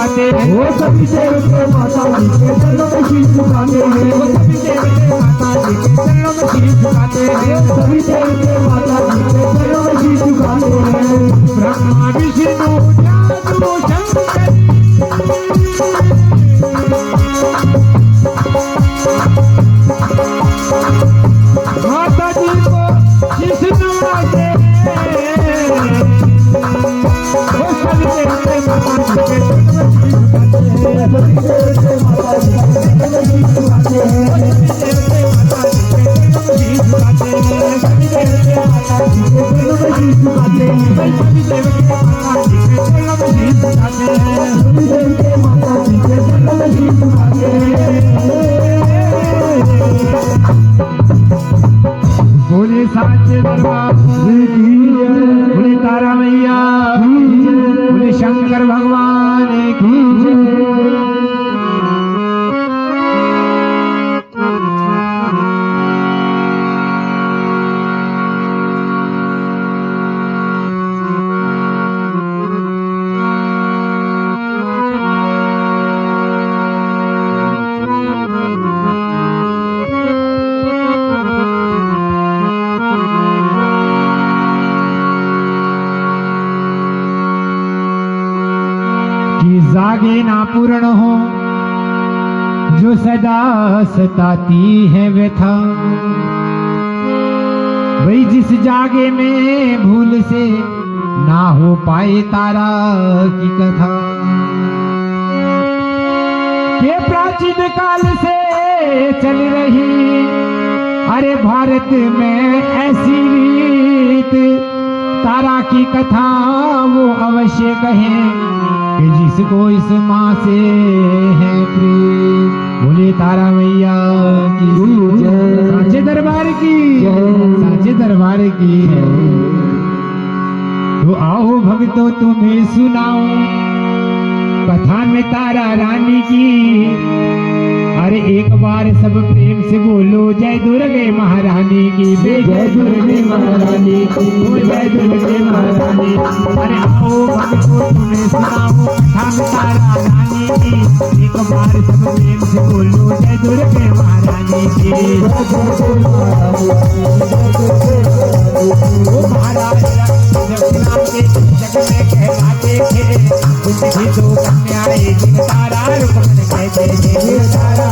झुकाते हैं, वो सभी देवते माता जी के चरणों में शीश झुकाते हैं, वो सभी देवते माता जी के चरणों में शीश झुकाते हैं, सभी देवते माता जी के चरणों में शीश झुकाते हैं। ब्रह्मा विष्णु जादू शंकर माता जी को शीश नवाते हैं, वो सभी देवते माता जी के चरणों में शीश झुकाते हैं, सभी देवते माता जी के चरणों में शीश झुकाते हैं, सभी देवते माता जी के चरणों में शीश झुकाते हैं, सभी देवते माता जी के चरणों में शीश झुकाते हैं, सभी देवते माता जी के चरणों में शीश झुकाते हैं। बोले साचे दरबार बोले तारा मैया बोले शंकर भगवान की जागे ना पूर्ण हो जो सदा सताती है व्यथा, वही जिस जागे में भूल से ना हो पाए तारा की कथा। ये प्राचीन काल से चल रही अरे भारत में ऐसी रीत, तारा की कथा वो अवश्य कहें कि जिसको इस माँ से है प्रीत। बोले तारा मैया की साचे दरबार की साचे दरबार की। तो आओ भक्तों तुम्हें सुनाओ कथा में तारा रानी की। अरे एक बार सब प्रेम से बोलो जय दुर्गे महारानी की, जय दुर्गे महारानी की, जय दुर्गे महारानी। अरे आओ भक्तों तुम्हें सुनाओ कथा में तारा रानी की। एक बार सब प्रेम से बोलो जय दुर्गे महारानी की। वो महाराज नाम के जग में कहलाते थे, उनकी दो कन्याएं जिन तारा रुकमन कहते थे। तारा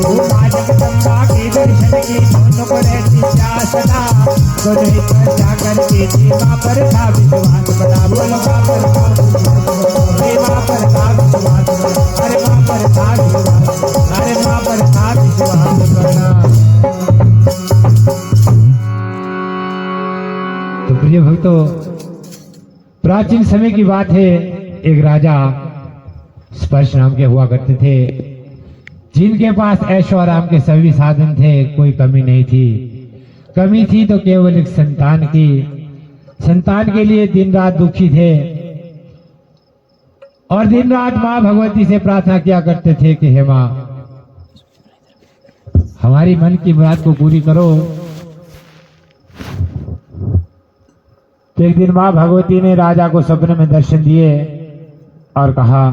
वो माँ जगदम्बा के दर्शन की दोनों को रहती सदा, तो नहीं पर जाकर के माँ पर था विश्वास बड़ा। बोलो माँ पर था माँ पर था विश्वास बड़ा, अरे माँ पर था विश्वास, अरे माँ पर था विश्वास बड़ा। तो प्रिय भक्तों, प्राचीन समय की बात है, एक राजा स्पर्श नाम के हुआ करते थे, जिनके पास ऐशो आराम के सभी साधन थे, कोई कमी नहीं थी। कमी थी तो केवल एक संतान की। संतान के लिए दिन रात दुखी थे और दिन रात माँ भगवती से प्रार्थना किया करते थे कि हे माँ, हमारी मन की बात को पूरी करो। तो एक दिन माँ भगवती ने राजा को सपने में दर्शन दिए और कहा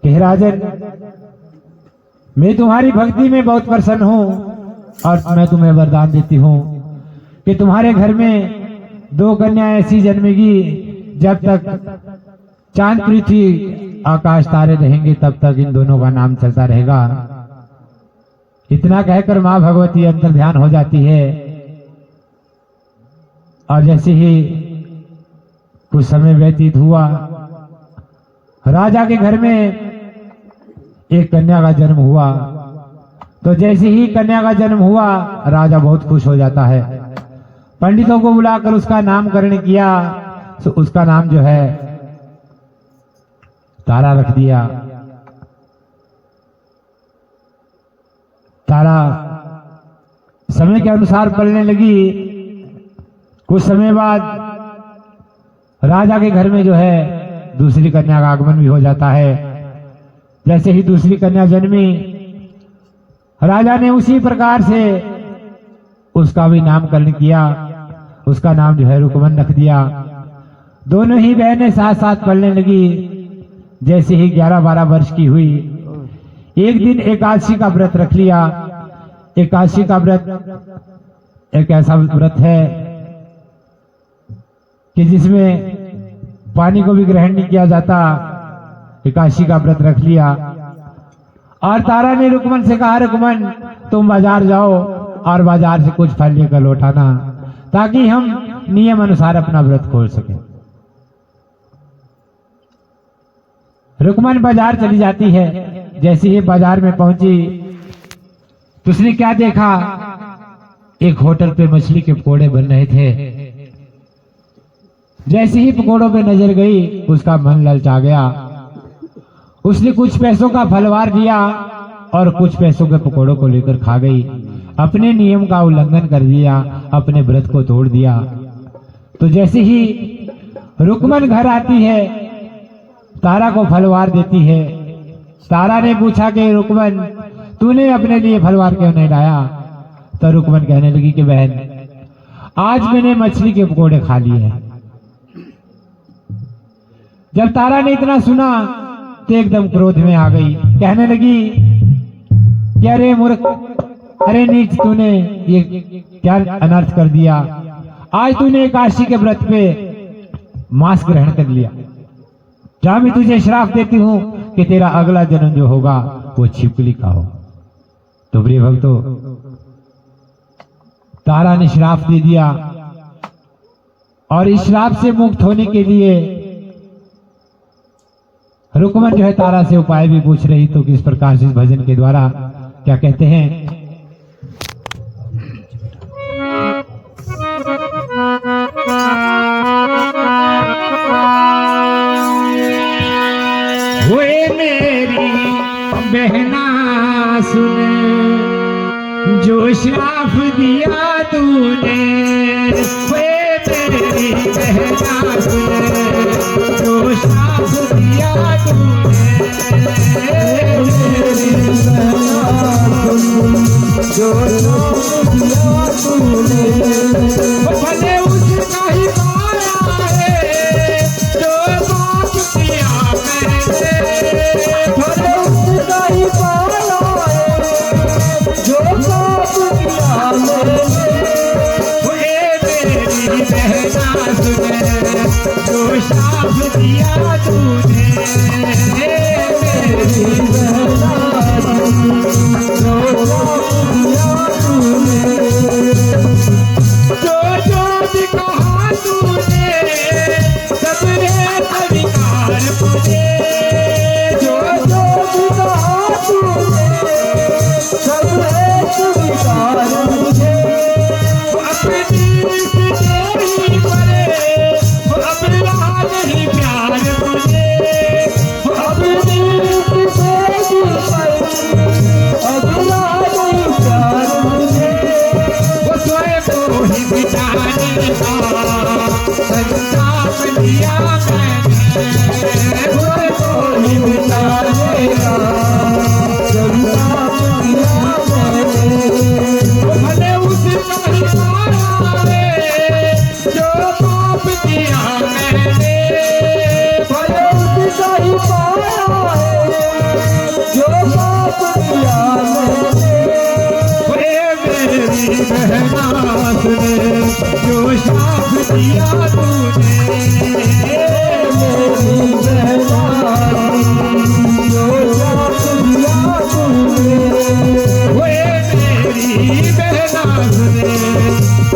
कि हे राजन, मैं तुम्हारी भक्ति में बहुत प्रसन्न हूं और मैं तुम्हें वरदान देती हूं कि तुम्हारे घर में दो कन्या ऐसी जन्मेगी, जब तक चांद पृथ्वी आकाश तारे रहेंगे तब तक इन दोनों का नाम चलता रहेगा। इतना कहकर माँ भगवती अंतर ध्यान हो जाती है और जैसे ही कुछ समय व्यतीत हुआ, राजा के घर में एक कन्या का जन्म हुआ। तो जैसे ही कन्या का जन्म हुआ, राजा बहुत खुश हो जाता है। पंडितों को बुलाकर उसका नामकरण किया, तो उसका नाम जो है तारा रख दिया। तारा समय के अनुसार पलने लगी। कुछ समय बाद राजा के घर में जो है दूसरी कन्या का आगमन भी हो जाता है। जैसे ही दूसरी कन्या जन्मी, राजा ने उसी प्रकार से उसका भी नामकरण किया। उसका नाम जो है रुकमन रख दिया। दोनों ही बहनें साथ साथ पढ़ने लगी। जैसे ही 11-12 वर्ष की हुई, एक दिन एकादशी का व्रत रख लिया। एकादशी का व्रत एक ऐसा व्रत है कि जिसमें पानी को भी ग्रहण नहीं किया जाता। एकादशी का व्रत रख लिया और तारा ने रुकमन से कहा, रुकमन तुम बाजार जाओ और बाजार से कुछ फल लेकर लौटाना, ताकि हम नियम अनुसार अपना व्रत खोल सकें। रुकमन बाजार चली जाती है। जैसे ही बाजार में पहुंची तो उसने क्या देखा, एक होटल पे मछली के पकोड़े बन रहे थे। जैसे ही पकोड़ों पे नजर गई, उसका मन ललचा गया। उसने कुछ पैसों का फलवार दिया और कुछ पैसों के पकोड़ों को लेकर खा गई। अपने नियम का उल्लंघन कर दिया, अपने व्रत को तोड़ दिया। तो जैसे ही रुकमन घर आती है, तारा को फलवार देती है। तारा ने पूछा कि रुकमन तूने अपने लिए फलवार क्यों नहीं लाया? तो रुकमन कहने लगी कि बहन, आज मैंने मछली के पकोड़े खा लिए हैं। जब तारा ने इतना सुना तो एकदम क्रोध में आ गई। कहने लगी कि अरे मूर्ख, अरे नीच, तूने ये क्या अनर्थ कर दिया। आज तूने एकादशी के व्रत पे मांस ग्रहण कर लिया। क्या मैं तुझे श्राप देती हूं कि तेरा अगला जन्म जो होगा वो छिपकली का हो। तो प्रिय भक्तों, तारा ने श्राप दे दिया और इस श्राप से मुक्त होने के लिए रुकमन जो है तारा से उपाय भी पूछ रही। तो किस प्रकार से इस भजन के द्वारा क्या कहते हैं, हुए मेरी बहना सुन, जो श्राप दिया तूने। हुए मेरी बहना सुन, जो श्राप दिया तूने। जो श्राप दिया तूने, भले उसका ही मारा है जो पाप किया मैंने। भले उसका ही मारा है जो पाप किया मैंने। हुए मेरी बहना सुन, जो श्राप दिया तूने। मेरी बहना सुन, जो श्राप दिया तूने। जो भी कहा तूने, सब है स्वीकार मुझे। जो भी कहा तूने, सब है स्वीकार मुझे। वो अपनी से नहीं पड़े, वो अपना नहीं प्यार मुझे। वो अपनी से नहीं पड़े, अपना नहीं प्यार मुझे। वो स्वयं को ही बिताने का संताप लिया मैंने। वो को ही बिताने का संताप लिया मैंने। भले उसका ही मारा है जो पाप किया मैंने। भले उसका ही मारा है जो पाप किया मैंने। मेरी बहना सुने, जो श्राप दिया तूने। मेरी बहना सुन, जो श्राप दिया तूने। वे मेरी बहना सुने,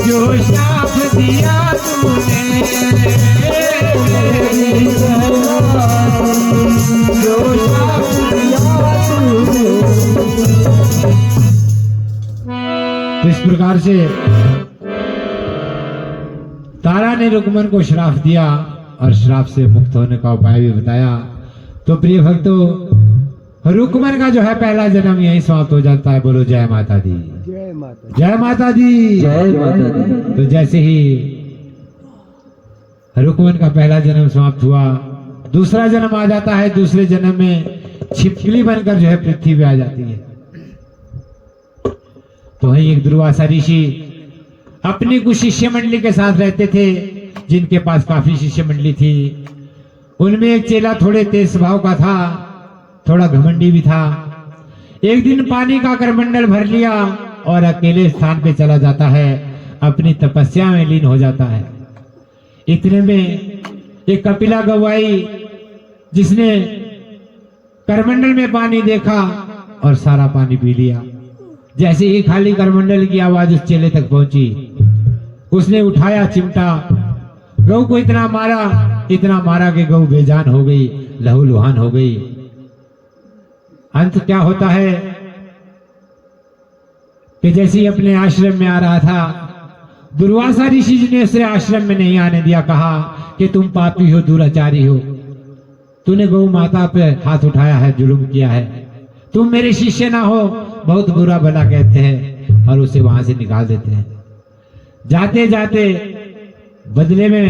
जो श्राप दिया तूने। मेरी बहना सुन, जो श्राप दिया तूने। तो इस प्रकार से तारा ने रुकमन को श्राप दिया और श्राप से मुक्त होने का उपाय भी बताया। तो प्रिय भक्तों, रुकमन का जो है पहला जन्म यही समाप्त हो जाता है। बोलो जय माता दी, जय माता, जय माता दी, जय माता दी। तो जैसे ही रुकमन का पहला जन्म समाप्त हुआ, दूसरा जन्म आ जाता है। दूसरे जन्म में छिपकली बनकर जो है पृथ्वी पे आ जाती है। तो वहीं एक दुर्वासा ऋषि अपनी कुछ शिष्य मंडली के साथ रहते थे। जिनके पास काफी शिष्य मंडली थी, उनमें एक चेला थोड़े तेज स्वभाव का था, थोड़ा घमंडी भी था। एक दिन पानी का करमंडल भर लिया और अकेले स्थान पे चला जाता है, अपनी तपस्या में लीन हो जाता है। इतने में एक कपिला गवाई, जिसने करमंडल में पानी देखा और सारा पानी पी लिया। जैसे ही खाली करमंडल की आवाज उस चेले तक पहुंची, उसने उठाया चिमटा, गऊ को इतना मारा कि गऊ बेजान हो गई, लहूलुहान हो गई। अंत क्या होता है कि जैसे ही अपने आश्रम में आ रहा था, दुर्वासा ऋषि जी ने उसे आश्रम में नहीं आने दिया। कहा कि तुम पापी हो, दुराचारी हो, तूने गौ माता पे हाथ उठाया है, जुल्म किया है, तुम मेरे शिष्य ना हो, बहुत बुरा भला कहते हैं और उसे वहां से निकाल देते हैं। जाते जाते बदले में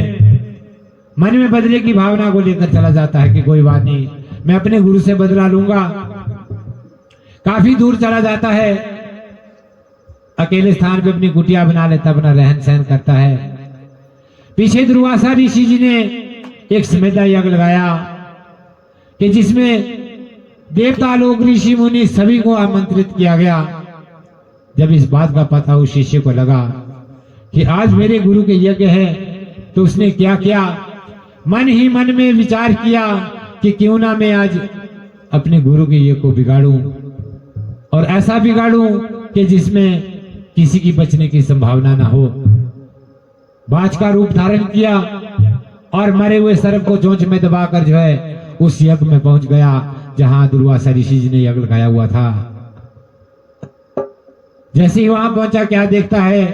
मन में बदले की भावना को लेकर चला जाता है कि कोई बात नहीं, मैं अपने गुरु से बदला लूंगा। काफी दूर चला जाता है, अकेले स्थान पे अपनी कुटिया बना लेता, अपना रहन सहन करता है। पीछे दुर्वासा ऋषि जी ने एक समेधा यज्ञ लगाया कि जिसमें देवता लोग, ऋषि मुनि सभी को आमंत्रित किया गया। जब इस बात का पता उस शिष्य को लगा कि आज मेरे गुरु के यज्ञ है, तो उसने क्या किया, मन ही मन में विचार किया कि क्यों ना मैं आज अपने गुरु के यज्ञ को बिगाड़ूं, और ऐसा बिगाड़ूं कि जिसमें किसी की बचने की संभावना ना हो। बाज का रूप धारण किया और मरे हुए सर्प को चोंच में दबाकर जो है उस यज्ञ में पहुंच गया जहां दुर्वासा ऋषि जी ने यज्ञ लगाया हुआ था। जैसे ही वहां पहुंचा, क्या देखता है,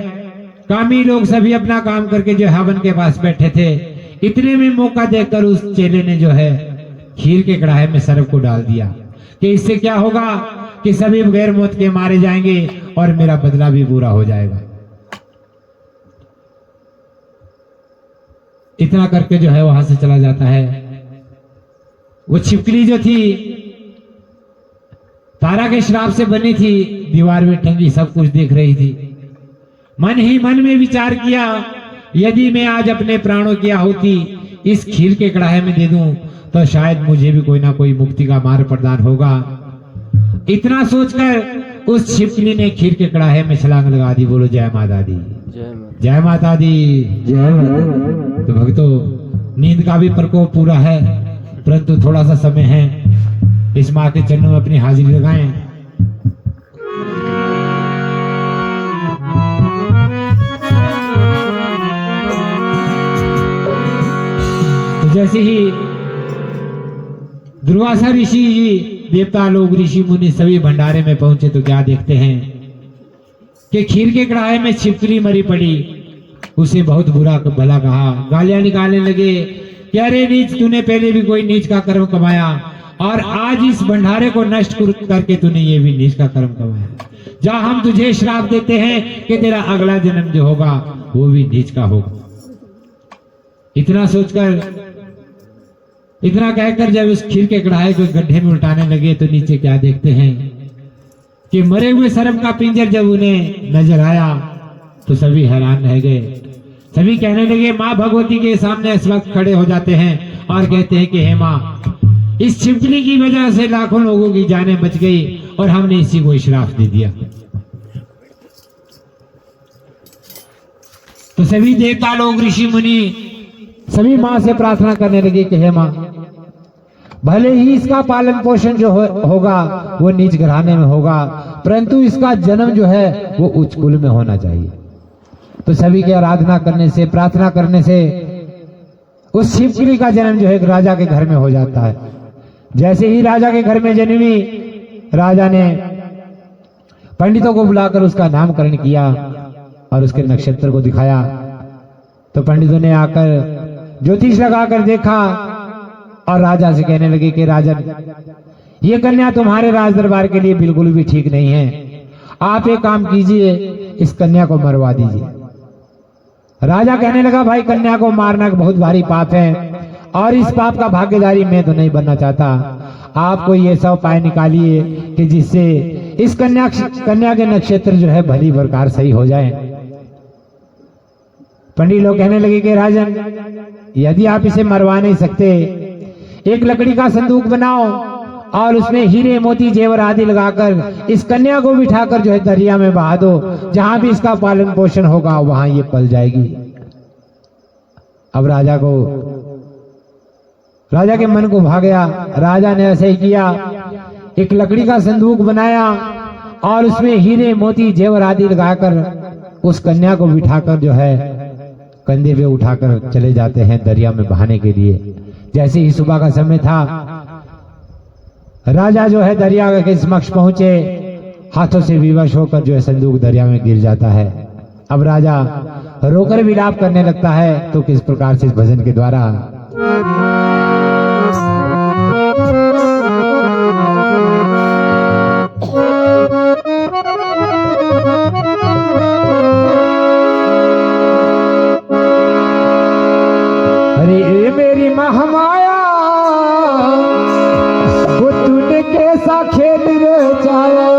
कामी लोग सभी अपना काम करके जो हवन के पास बैठे थे। इतने में मौका देखकर उस चेले ने जो है खीर के कढ़ाई में सर्प को डाल दिया कि इससे क्या होगा कि सभी बगैर मौत के मारे जाएंगे और मेरा बदला भी पूरा हो जाएगा। इतना करके जो है वहां से चला जाता है। वो छिपकली जो थी तारा के श्राप से बनी थी, दीवार में टंगी सब कुछ देख रही थी। मन ही मन में विचार किया, यदि मैं आज अपने प्राणों की आहुति इस खीर के कढ़ाई में दे दूं तो शायद मुझे भी कोई ना कोई मुक्ति का मार्ग प्रदान होगा। इतना सोचकर उस छिपकली ने खीर के कढ़ाई में छलांग लगा दी। बोलो जय माता दी, जय माता दी, जय माता। तो भक्तों, नींद का भी प्रकोप पूरा है, परंतु थोड़ा सा समय है, इस माँ के चरणों में अपनी हाजिरी लगाएं। तो जैसे ही दुर्वासा ऋषि जी, देवता लोग, ऋषि मुनि सभी भंडारे में पहुंचे तो क्या देखते हैं कि खीर के कढ़ाई में छिपकली मरी पड़ी। उसे बहुत बुरा भला कहा, गालियां निकालने लगे कि अरे नीच, तूने पहले भी कोई नीच का कर्म कमाया और आज इस भंडारे को नष्ट करके तूने ये भी नीच का कर्म कमाया। जा, हम तुझे श्राप देते हैं कि तेरा अगला जन्म जो होगा वो भी नीच का होगा। इतना सोचकर, इतना कहकर जब उस खीर के कढ़ाई को गड्ढे में उल्टाने लगे तो नीचे क्या देखते हैं कि मरे हुए सर्प का पिंजर जब उन्हें नजर आया तो सभी हैरान रह गए। सभी कहने लगे, माँ भगवती के सामने इस वक्त खड़े हो जाते हैं और कहते हैं कि हे माँ, इस छिपकली की वजह से लाखों लोगों की जानें बच गई और हमने इसी को श्राप दे दिया। तो सभी देवता लोग, ऋषि मुनि सभी माँ से प्रार्थना करने लगे कि हे माँ, भले ही इसका पालन पोषण जो होगा वो नीच घराने में होगा, परंतु इसका जन्म जो है वो उच्च कुल में होना चाहिए। तो सभी की आराधना करने से, प्रार्थना करने से उस छिपकली का जन्म जो है एक राजा के घर में हो जाता है। जैसे ही राजा के घर में जन्मी, राजा ने पंडितों को बुलाकर उसका नामकरण किया और उसके नक्षत्र को दिखाया। तो पंडितों ने आकर ज्योतिष लगाकर देखा और राजा से कहने लगे कि राजन, ये कन्या तुम्हारे राज दरबार के लिए बिल्कुल भी ठीक नहीं है। आप एक काम कीजिए, इस कन्या को मरवा दीजिए। राजा कहने लगा, भाई कन्या को मारना बहुत भारी पाप है और इस पाप का भागीदारी मैं तो नहीं बनना चाहता। आप कोई ऐसा उपाय निकालिए कि जिससे इस कन्या के नक्षत्र जो है भली प्रकार सही हो जाए। पंडित लोग कहने लगे कि राजन, यदि आप इसे मरवा नहीं सकते, एक लकड़ी का संदूक बनाओ और उसमें हीरे मोती जेवर आदि लगाकर इस कन्या को बिठाकर जो है दरिया में बहा दो। जहां भी इसका पालन पोषण होगा वहां ये पल जाएगी। अब राजा के मन को भा गया। राजा ने ऐसे ही किया, एक लकड़ी का संदूक बनाया और उसमें हीरे मोती जेवर आदि लगाकर उस कन्या को बिठाकर जो है कंधे पे उठाकर चले जाते हैं दरिया में बहाने के लिए। जैसे ही सुबह का समय था, राजा जो है दरिया के समक्ष पहुंचे, हाथों से विवश होकर जो है संदूक दरिया में गिर जाता है। अब राजा रोकर विलाप करने लगता है। तो किस प्रकार से इस भजन के द्वारा अरे मेरी महामाया, वो तूने कैसा खेल रचाया,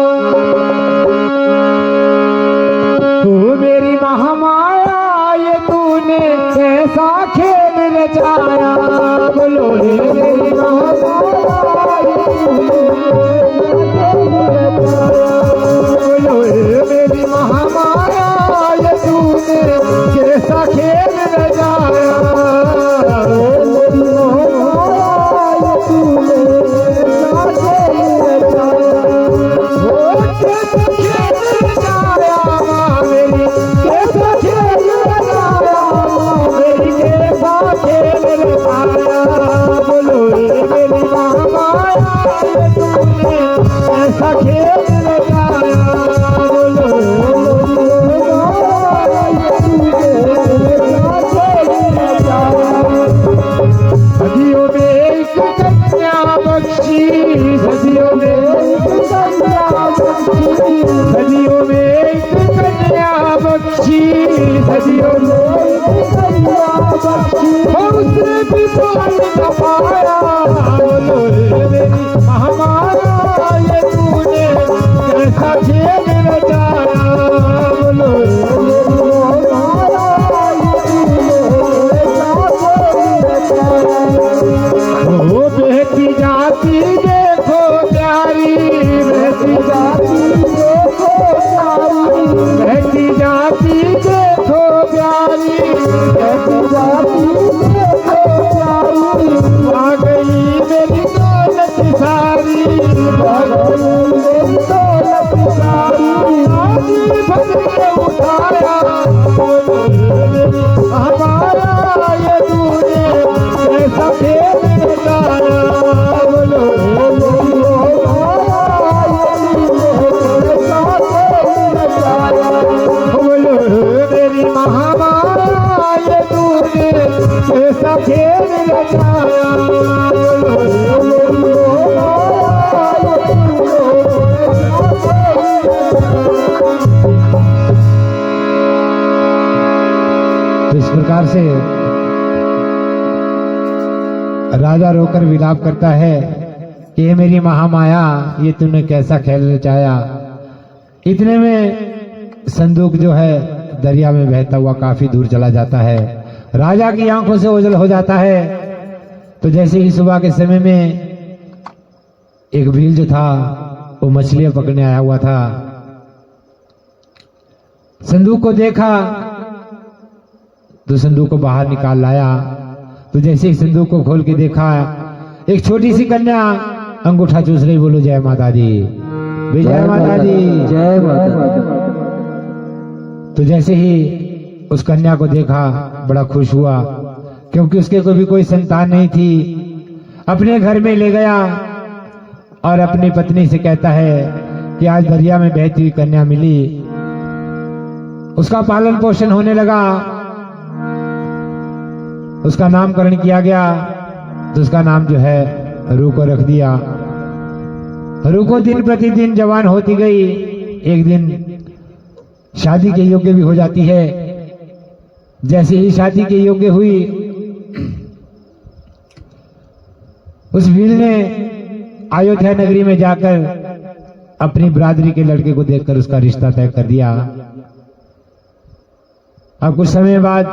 तू मेरी महामाया, ये तूने कैसा खेल रचाया। बोलो रे मेरी महामाया, बोलो रे मेरी महामाया, ये तूने कैसा खेल रचाया। तो इस प्रकार से राजा रोकर विलाप करता है कि ये मेरी महामाया, ये तूने कैसा खेल रचाया। इतने में संदूक जो है दरिया में बहता हुआ काफी दूर चला जाता है। राजा की आंखों से ओझल हो जाता है। तो जैसे ही सुबह के समय में एक भील जो था वो मछलियां पकड़ने आया हुआ था, संदूक को देखा तो संदूक को बाहर निकाल लाया। तो जैसे ही संदूक को खोल के देखा, एक छोटी सी कन्या अंगूठा चूस रही। बोलो जय माता दी, जय माता दी, जय माता। तो जैसे ही उस कन्या को देखा बड़ा खुश हुआ, क्योंकि उसके कोई संतान नहीं थी। अपने घर में ले गया और अपनी पत्नी से कहता है कि आज दरिया में बहती हुई कन्या मिली, उसका पालन पोषण होने लगा, उसका नामकरण किया गया। तो उसका नाम जो है रू को रख दिया। रू को दिन प्रतिदिन जवान होती गई, एक दिन शादी के योग्य भी हो जाती है। जैसे ही शादी के योग्य हुई, उस भील ने अयोध्या नगरी में जाकर अपनी बरादरी के लड़के को देखकर उसका रिश्ता तय कर दिया। अब कुछ समय बाद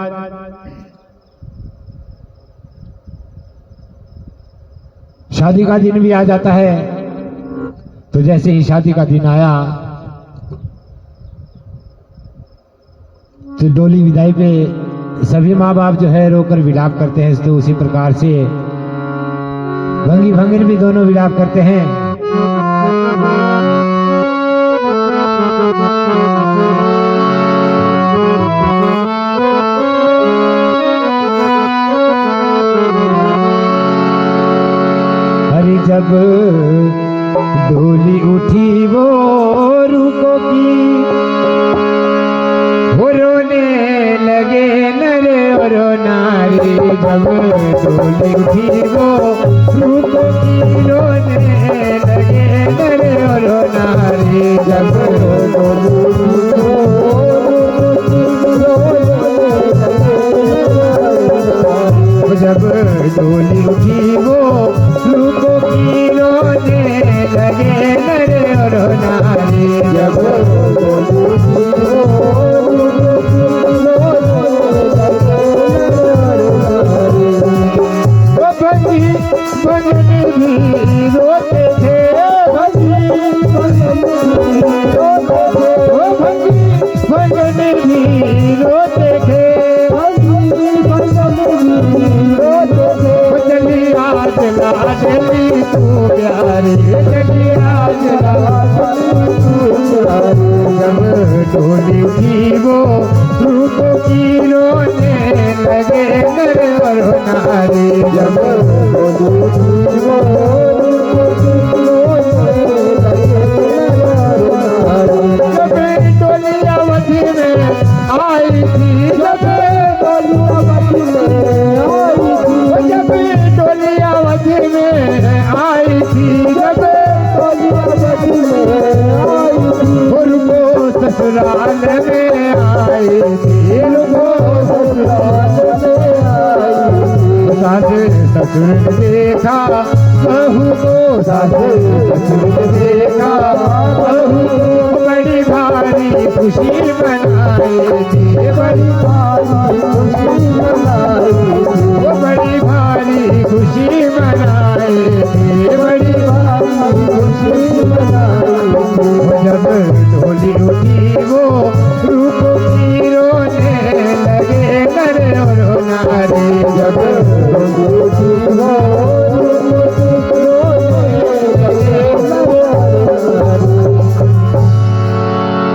शादी का दिन भी आ जाता है। तो जैसे ही शादी का दिन आया तो डोली विदाई पे सभी माँ बाप जो है रोकर विलाप करते हैं। तो उसी प्रकार से भंगी भंगिन भी दोनों विलाप करते हैं। हरि जब डोली उठी वो रुको की, वो रोने लगे नर और नारी। जब डोली उठी वो रुको की, रोने लगे नर और नारी। जब डोली उठी वो रुको की, रोने लगे नर और नारी। जब भंगिन भी रोते थे, भंगिन भी रोते थे। चली आज लाडली तू प्यारी, चली आज लाडली तू प्यारी। जब डोली उठी वो रुको की, रोने लगे नर और नारी। जब डोली उठी वो जब डोली अवधि में आई थी, जब डोली अवधि में आई थी, जब डोली अवधि में आई थी, जब डोली अवधि में आई थी। उनको ससुराल में आई थी, उनको ससुराल में आई थी। सास ससुर ने देखा बहू को, सास ससुर ने देखा बहू को, बड़ी भारी खुशी मनाई थी, बड़ी भारी खुशी मनाई थी, बड़ी भारी खुशी मनाई थी, बड़ी भारी खुशी मनाई थी। जब डोली उठी वो रुको की, रोने लगे नर और नारी। जब डोली उठी वो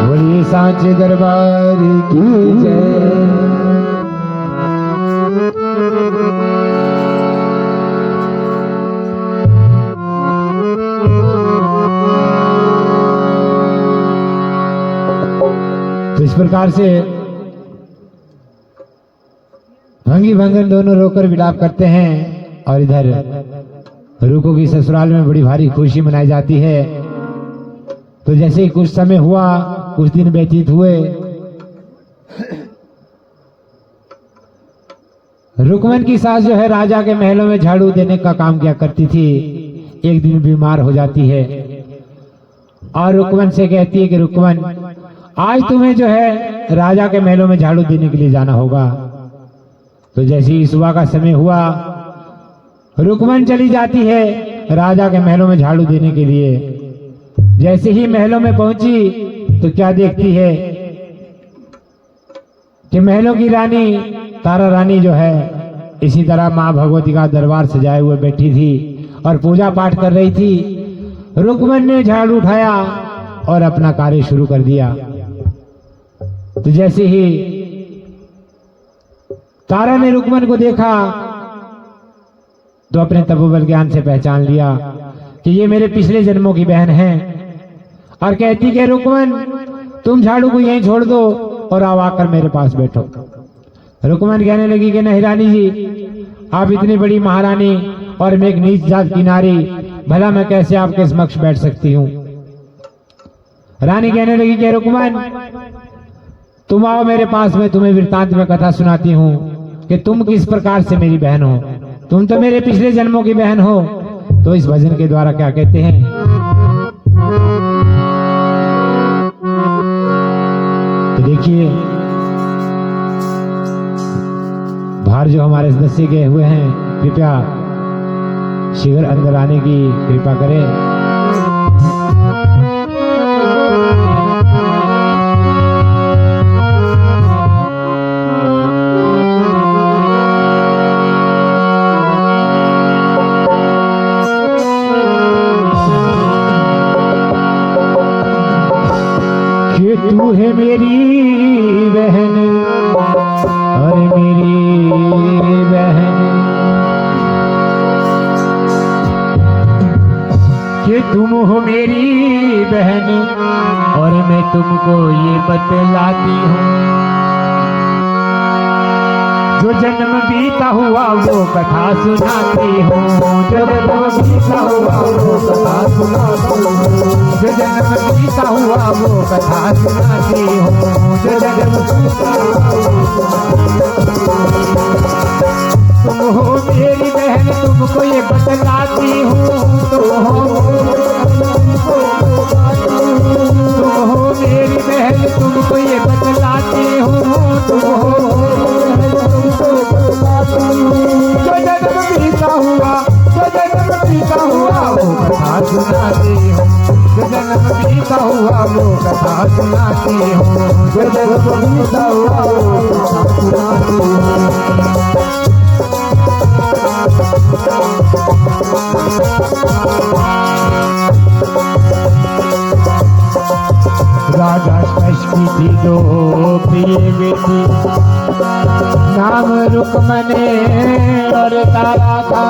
बोलिए सांचे दरबार की जय। तो इस प्रकार से भंगी भंगन दोनों रोकर विलाप करते हैं। और इधर रुको की ससुराल में बड़ी भारी खुशी मनाई जाती है। तो जैसे ही कुछ समय हुआ, कुछ दिन व्यतीत हुए, रुकमन की सास जो है राजा के महलों में झाड़ू देने का काम किया करती थी। एक दिन बीमार हो जाती है और रुकमन से कहती है कि रुकमन, आज तुम्हें जो है राजा के महलों में झाड़ू देने के लिए जाना होगा। तो जैसे ही सुबह का समय हुआ, रुकमन चली जाती है राजा के महलों में झाड़ू देने के लिए। जैसे ही महलों में पहुंची तो क्या देखती है कि महलों की रानी तारा रानी जो है इसी तरह माँ भगवती का दरबार सजाए हुए बैठी थी और पूजा पाठ कर रही थी। रुकमन ने झाड़ू उठाया और अपना कार्य शुरू कर दिया। तो जैसे ही तारा ने रुकमन को देखा तो अपने तपोबल ज्ञान से पहचान लिया कि ये मेरे पिछले जन्मों की बहन है, और कहती कि रुकमन, तुम झाड़ू को यहीं छोड़ दो और आओ आकर मेरे पास बैठो। रुकमन कहने लगी कि नहीं रानी जी, आप इतनी बड़ी महारानी और मैं एक नीच जात की नारी, भला मैं कैसे आपके समक्ष बैठ सकती हूँ। रानी कहने लगी कि रुकमन, तुम आओ मेरे पास, मैं तुम्हें वृत्तांत में कथा सुनाती हूँ कि तुम किस प्रकार से मेरी बहन हो। तुम तो मेरे पिछले जन्मों की बहन हो। तो इस भजन के द्वारा क्या कहते हैं, तो देखिए बाहर जो हमारे सदस्य गए हुए हैं, कृपया शीघ्र अंदर आने की कृपा करें। कि तू है मेरी बहन और मेरी बहन, कि तुम हो मेरी बहन और मैं तुमको ये बतलाती हूँ, जो जन्म बीता हुआ वो कथा सुनाती हूँ, जो जन्म बीता हुआ वो कथा सुनाती हूँ, जो जन्म बीता हुआ वो कथा सुनाती हूँ, जो जन्म बीता तुम हो मेरी बहन तुमको ये बतलाती हूँ, तुम हो मेरी बहन तुमको ये बतलाती हूँ, तुम हो जो जन्म बीता हुआ, जो जन्म बीता हुआ वो कथा सुनाती हूँ, जो जन्म बीता हुआ वो कथा सुनाती हूँ, जो जन्म बीता हुआ वो कथा सुनाती हूँ। राजा कश्मी थी जो प्रिय बेटी, नाम रुक्मने और तारा था,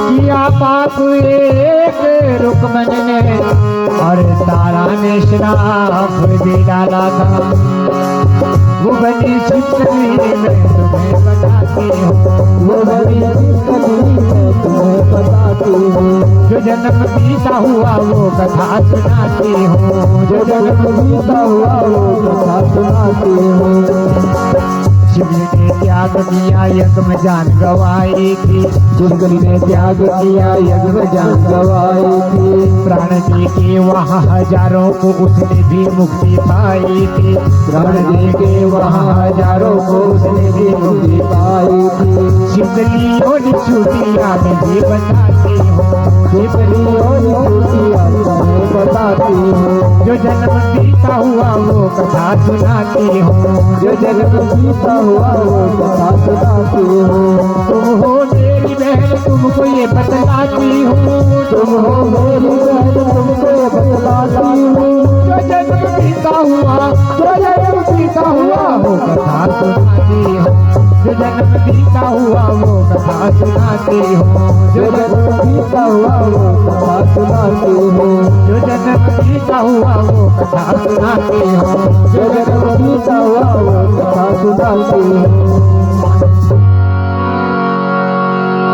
किया पाप एक रुक्मन ने और तारा ने श्राप दे डाला था, वो बनी छिपकली मैं तुम्हें बताती हूँ, वो बनी छिपकली मैं तुम्हें बताती हूँ, जो जन्म बीता हुआ वो कथा सुनाती हूँ, जो जन्म बीता हुआ वो कथा सुनाती हूँ। शिवजी ने त्याग किया यज्ञ में जान गवाई थी, शिवजी ने त्याग किया यज्ञ में जान गवाई थी, प्राण दे के वहाँ हजारों को उसने भी मुक्ति पाई थी, प्राण दे के वहाँ हजारों को उसने भी मुक्ति पाई थी। शिवलियों ने छुटिया में भी बताती हूँ, शिवलियों ने छुटिया में बताती हूँ, जो जन्म बीता हुआ वो कथा सुनाती हूँ, जो जन्म बीता हुआ वो कथा सुनाती हूँ। तुम हो मेरी बहन तुमको ये बतलाती हूँ, तुम हो मेरी बहन तुमको ये बतलाती हूँ, जो जन्म बीता हुआ, जो जन्म बीता हुआ वो कथा सुनाती हूँ, जो जन्म बीता हुआ वो कथा सुनाती हूँ, जो जन्म बीता हुआ वो कथा सुनाती हूँ, जो जन्म बीता हुआ वो कथा सुनाती हूँ, जो जन्म बीता हुआ वो कथा सुनाती हूँ।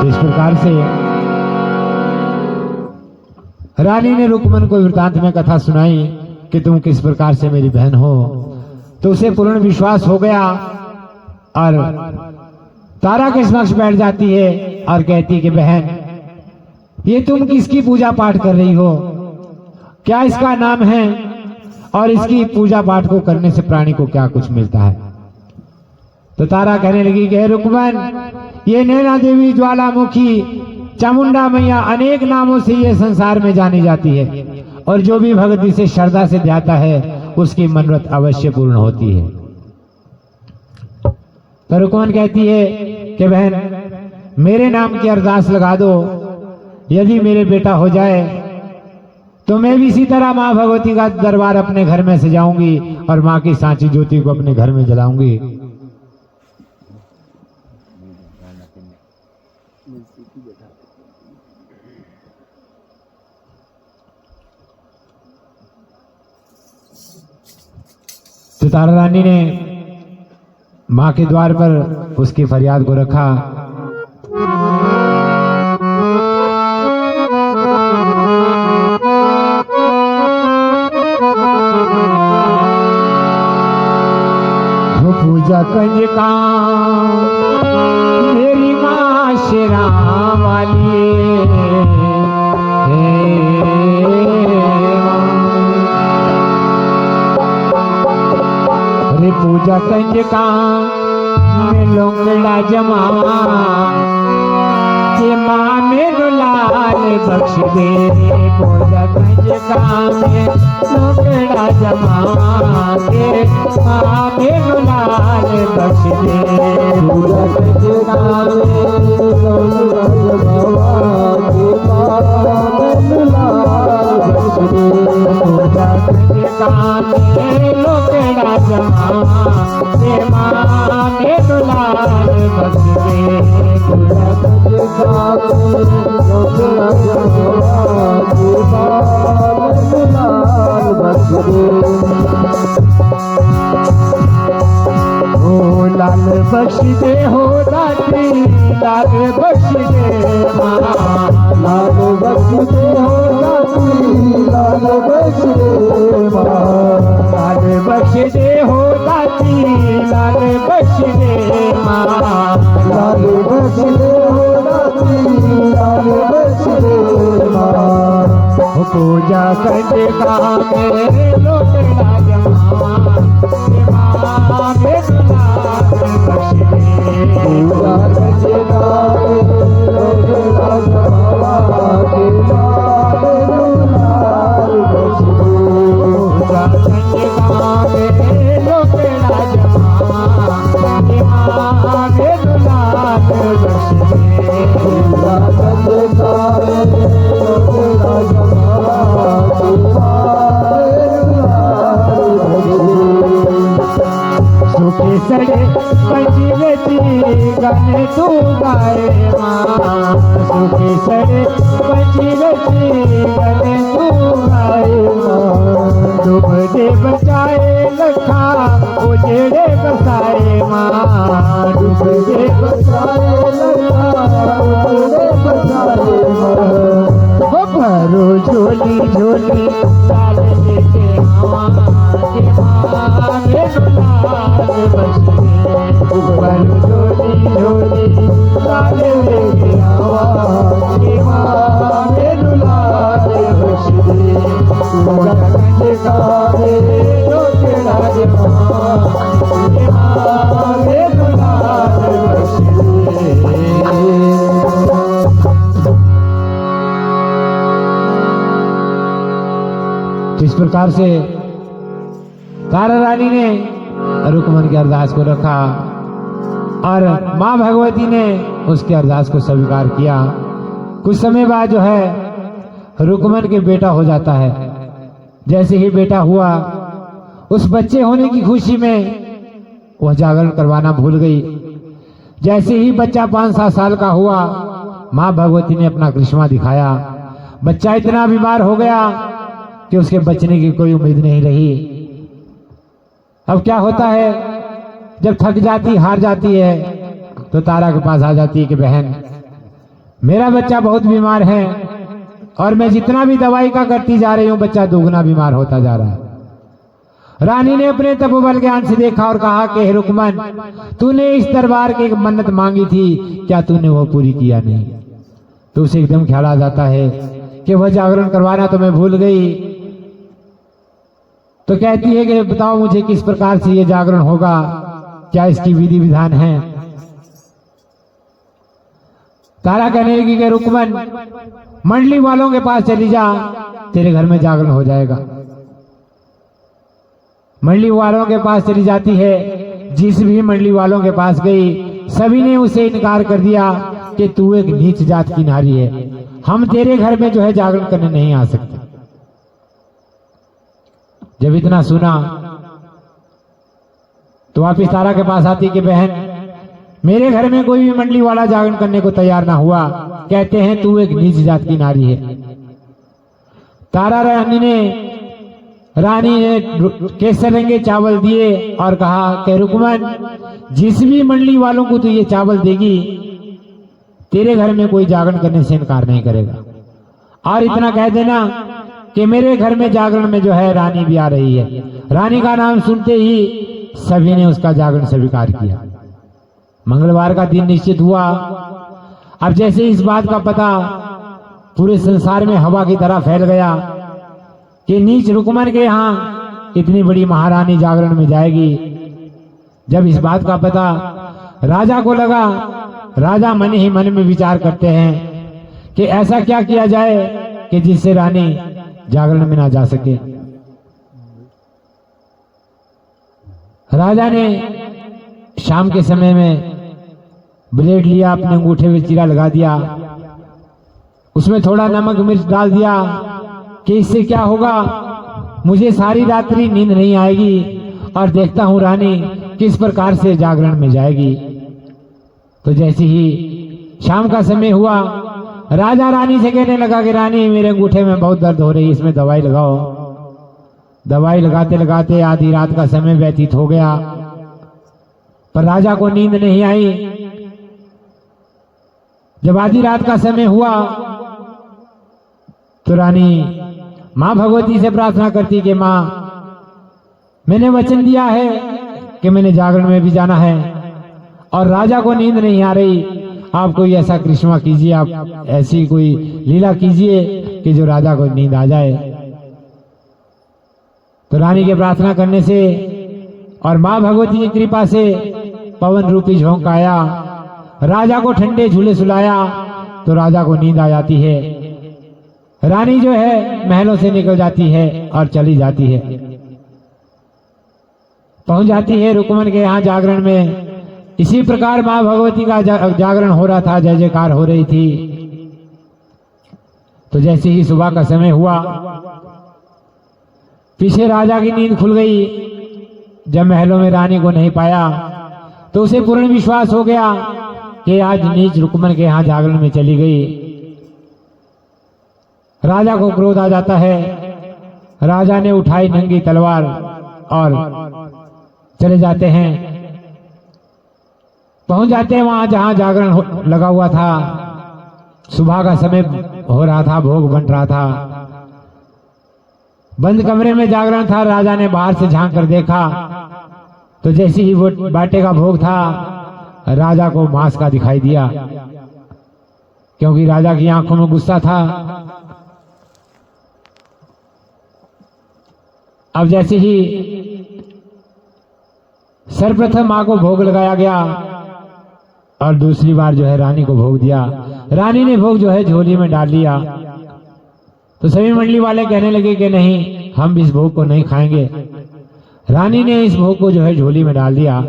इस प्रकार से रानी ने रुक्मन को वृतांत में कथा सुनाई कि तुम किस प्रकार से मेरी बहन हो, तो उसे पूर्ण विश्वास हो गया और तारा के समक्ष बैठ जाती है और कहती कि बहन ये तुम किसकी पूजा पाठ कर रही हो, क्या इसका नाम है और इसकी पूजा पाठ को करने से प्राणी को क्या कुछ मिलता है। तो तारा कहने लगी कि हे रुक्मन ये नैना देवी, ज्वालामुखी, चामुंडा मैया अनेक नामों से ये संसार में जानी जाती है और जो भी भक्ति से श्रद्धा से ध्याता है उसकी मनोरथ अवश्य पूर्ण होती है। तो रुक्मन कहती है कि बहन मेरे नाम की अरदास लगा दो, यदि मेरे बेटा हो जाए तो मैं भी इसी तरह माँ भगवती का दरबार अपने घर में सजाऊंगी और माँ की सांची ज्योति को अपने घर में जलाऊंगी। तो तारा रानी ने माँ के द्वार पर उसकी फरियाद को रखा। वो पूजा कंजका मेरी माँ शेरा वाली पूजा कंजका लोंगड़ा जमा के माँ में लाल बख्श दे बोझा गंज काम लोंगड़ा जमा के माँ में लाल बख्श दे बोझा गंज काम लोंगड़ा जमा के माँ में लाल बख्श दे बोझा गंज काम लोंगड़ा जमा के माँ में लाल बख्श दे बोझा गंज काम लोंगड़ा जमा के माँ में लाल बख्श दे ओ लाल बख्श दे हो दाती लाल बख्श दे माँ लाल बख्श दे हो दाती लाल बख्श दे माँ लाल बख्श दे हो दाती लाल बख्श दे माँ लाल बख्श दे हो दाती लाल बख्श दे माँ पूजा करने का मेरे लोटड़ा जमा माँ मेरे लाल बख्श दे पूजा करने का मेरे लोटड़ा जमा के माँ मेरे लाल बख्श दे पूजा करने का मेरे लोटड़ा जमा के माँ मेरे लाल बख्श दे पूजा करने का मेरे लोटड़ा जमा सुखे सड़े पंचीवती गाने तू गाए माँ सुखे सड़े पंचीवती गाने तू गाए माँ डूब दे बचाए लखा उजड़े बसाए माँ डूब दे बचाए लखा उजड़े बसाए माँ भरो झोली झोली लाल लेके आवा के माँ मेरे लाल बख्श दे भरो झोली झोली लाल लेके आवा के माँ मेरे लाल बख्श दे गंज का मेरे लोटड़ा जमा के माँ मेरे लाल बख्श दे इस प्रकार से तारा रानी ने रुक्मन की अरदास को रखा और माँ भगवती ने उसकी अरदास को स्वीकार किया। कुछ समय बाद जो है रुक्मन के बेटा हो जाता है। जैसे ही बेटा हुआ उस बच्चे होने की खुशी में वह जागरण करवाना भूल गई। जैसे ही बच्चा 5-7 साल का हुआ माँ भगवती ने अपना करिश्मा दिखाया। बच्चा इतना बीमार हो गया कि उसके बचने की कोई उम्मीद नहीं रही। अब क्या होता है जब थक जाती हार जाती है तो तारा के पास आ जाती है कि बहन मेरा बच्चा बहुत बीमार है और मैं जितना भी दवाई का करती जा रही हूं बच्चा दोगुना बीमार होता जा रहा है। रानी ने अपने तपोबल ज्ञान से देखा और कहा कि हे रुक्मन तूने इस दरबार की एक मन्नत मांगी थी, क्या तूने वो पूरी किया नहीं? तो उसे एकदम ख्याल आ जाता है कि वह जागरण करवाना तो मैं भूल गई। तो कहती है कि बताओ मुझे किस प्रकार से ये जागरण होगा, क्या इसकी विधि विधान है? तारा कहने लगी कि रुक्मन मंडली वालों के पास चली जा, तेरे घर में जागरण हो जाएगा। मंडली वालों के पास चली जाती है। जिस भी मंडली वालों के पास गई सभी ने उसे इनकार कर दिया कि तू एक नीच जात की नारी है, हम तेरे घर में जो है जागरण करने नहीं आ सकते। जब इतना सुना तो वापिस तारा के पास आती कि बहन मेरे घर में कोई भी मंडली वाला जागरण करने को तैयार ना हुआ, कहते हैं तू एक नीच जात की नारी है। तारा रानी ने केसर रंगे चावल दिए और कहा कि रुक्मन जिस भी मंडली वालों को तू ये चावल देगी तेरे घर में कोई जागरण करने से इनकार नहीं करेगा। और इतना कह देना कि मेरे घर में जागरण में जो है रानी भी आ रही है। रानी का नाम सुनते ही सभी ने उसका जागरण स्वीकार किया। मंगलवार का दिन निश्चित हुआ। अब जैसे इस बात का पता पूरे संसार में हवा की तरह फैल गया कि नीच रुक्मन के यहाँ इतनी बड़ी महारानी जागरण में जाएगी। जब इस बात का पता राजा को लगा, राजा मन ही मन में विचार करते हैं कि ऐसा क्या किया जाए कि जिससे रानी जागरण में ना जा सके। राजा ने शाम के समय में ब्लेड लिया, अपने अंगूठे में चीरा लगा दिया, उसमें थोड़ा नमक मिर्च डाल दिया कि इससे क्या होगा, मुझे सारी रात्रि नींद नहीं आएगी और देखता हूं रानी किस प्रकार से जागरण में जाएगी। तो जैसे ही शाम का समय हुआ, राजा रानी से कहने लगा कि रानी मेरे अंगूठे में बहुत दर्द हो रही है, इसमें दवाई लगाओ। दवाई लगाते लगाते आधी रात का समय व्यतीत हो गया, पर राजा को नींद नहीं आई। जब आधी रात का समय हुआ तो रानी मां भगवती से प्रार्थना करती कि मां, मैंने वचन दिया है कि मैंने जागरण में भी जाना है और राजा को नींद नहीं आ रही, आप कोई ऐसा कृष्णा कीजिए, आप ऐसी कोई लीला कीजिए कि जो राजा को नींद आ जाए। तो रानी के प्रार्थना करने से और मां भगवती की कृपा से पवन रूपी झोंका आया, राजा को ठंडे झूले सुलाया तो राजा को नींद आ जाती है। रानी जो है महलों से निकल जाती है और चली जाती है, पहुंच जाती है रुक्मन के यहाँ जागरण में। इसी प्रकार मां भगवती का जागरण हो रहा था, जय जयकार हो रही थी। तो जैसे ही सुबह का समय हुआ, पीछे राजा की नींद खुल गई। जब महलों में रानी को नहीं पाया तो उसे पूर्ण विश्वास हो गया कि आज नीच रुक्मन के यहाँ जागरण में चली गई। राजा को क्रोध आ जाता है, राजा ने उठाई नंगी तलवार और चले जाते हैं। पहुंच जाते हैं वहां जहां जागरण लगा हुआ था। सुबह का समय हो रहा था, भोग बन रहा था, बंद कमरे में जागरण था। राजा ने बाहर से झांक कर देखा तो जैसे ही वो बाटे का भोग था, राजा को मांस का दिखाई दिया, क्योंकि राजा की आंखों में गुस्सा था। अब जैसे ही सर्वप्रथम मां को भोग लगाया गया और दूसरी बार जो है रानी को भोग दिया। रानी ने भोग जो है झोली में डाल लिया। तो सभी मंडली वाले कहने लगे कि नहीं, हम इस भोग को नहीं खाएंगे। रानी ने इस भोग को जो है झोली में डाल दिया,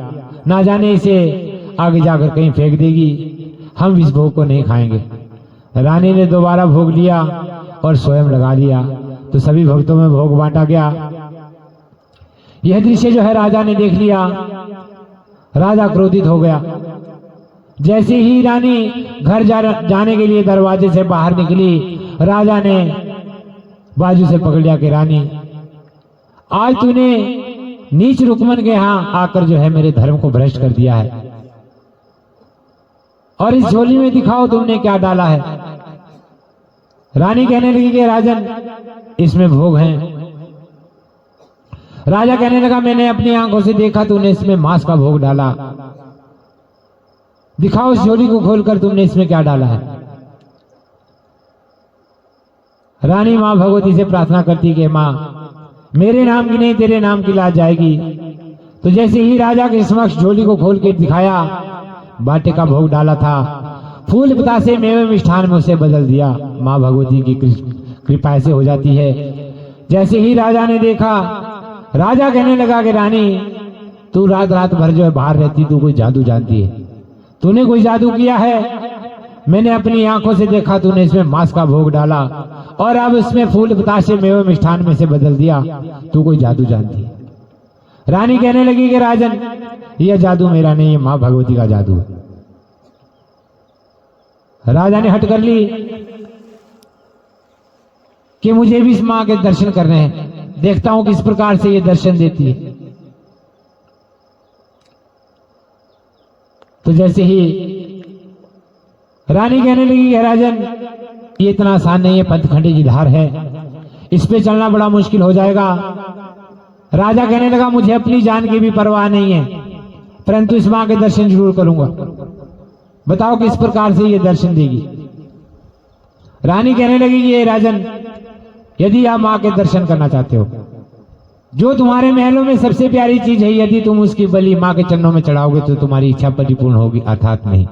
ना जाने इसे आगे जाकर कहीं फेंक देगी, हम इस भोग को नहीं खाएंगे। रानी ने दोबारा भोग लिया और स्वयं लगा लिया। तो सभी भक्तों में भोग बांटा गया। यह दृश्य जो है राजा ने देख लिया। राजा क्रोधित हो गया। जैसे ही रानी घर जाने के लिए दरवाजे से बाहर निकली, राजा ने बाजू से पकड़ लिया कि रानी, आज तूने नीच रुक्मन के यहाँ आकर जो है मेरे धर्म को भ्रष्ट कर दिया है, और इस झोली में दिखाओ तुमने क्या डाला है। रानी कहने लगी कि राजन, इसमें भोग हैं। राजा कहने लगा, मैंने अपनी आंखों से देखा, तूने इसमें मांस का भोग डाला। दिखाओ इस झोली को खोलकर तुमने इसमें क्या डाला है। रानी मां भगवती से प्रार्थना करती कि मां, मेरे नाम की नहीं तेरे नाम की लाज जाएगी। तो जैसे ही राजा के समक्ष झोली को खोल के दिखाया, बाटे का भोग डाला था, फूल बतासे मेवे मिष्ठान में उसे बदल दिया। मां भगवती की कृपा ऐसे हो जाती है। जैसे ही राजा ने देखा, राजा कहने लगा कि रानी, तू रात रात भर जो है बाहर रहती, तू कोई जादू जानती है, तूने कोई जादू किया है। मैंने अपनी आंखों से देखा, तूने इसमें मांस का भोग डाला और अब इसमें फूल बतासे मेवे मिष्ठान में से बदल दिया, तू कोई जादू जानती है। रानी कहने लगी कि राजन, यह जादू मेरा नहीं है, मां भगवती का जादू है। राजा ने हट कर ली कि मुझे भी इस मां के दर्शन करने हैं, देखता हूं किस प्रकार से ये दर्शन देती है। तो जैसे ही रानी कहने लगी, राजन, ये इतना आसान नहीं है, पंचखंडी की धार है, इस पे चलना बड़ा मुश्किल हो जाएगा। राजा कहने लगा, मुझे अपनी जान की भी परवाह नहीं है, परंतु इस मां के दर्शन जरूर करूंगा। बताओ किस प्रकार से ये दर्शन देगी। रानी कहने लगी कि राजन, यदि आप मां के दर्शन करना चाहते हो जो तुम्हारे महलों में सबसे प्यारी चीज है, यदि तुम उसकी बलि मां के चरणों में चढ़ाओगे तो तुम्हारी इच्छा परिपूर्ण होगी, अर्थात नहीं।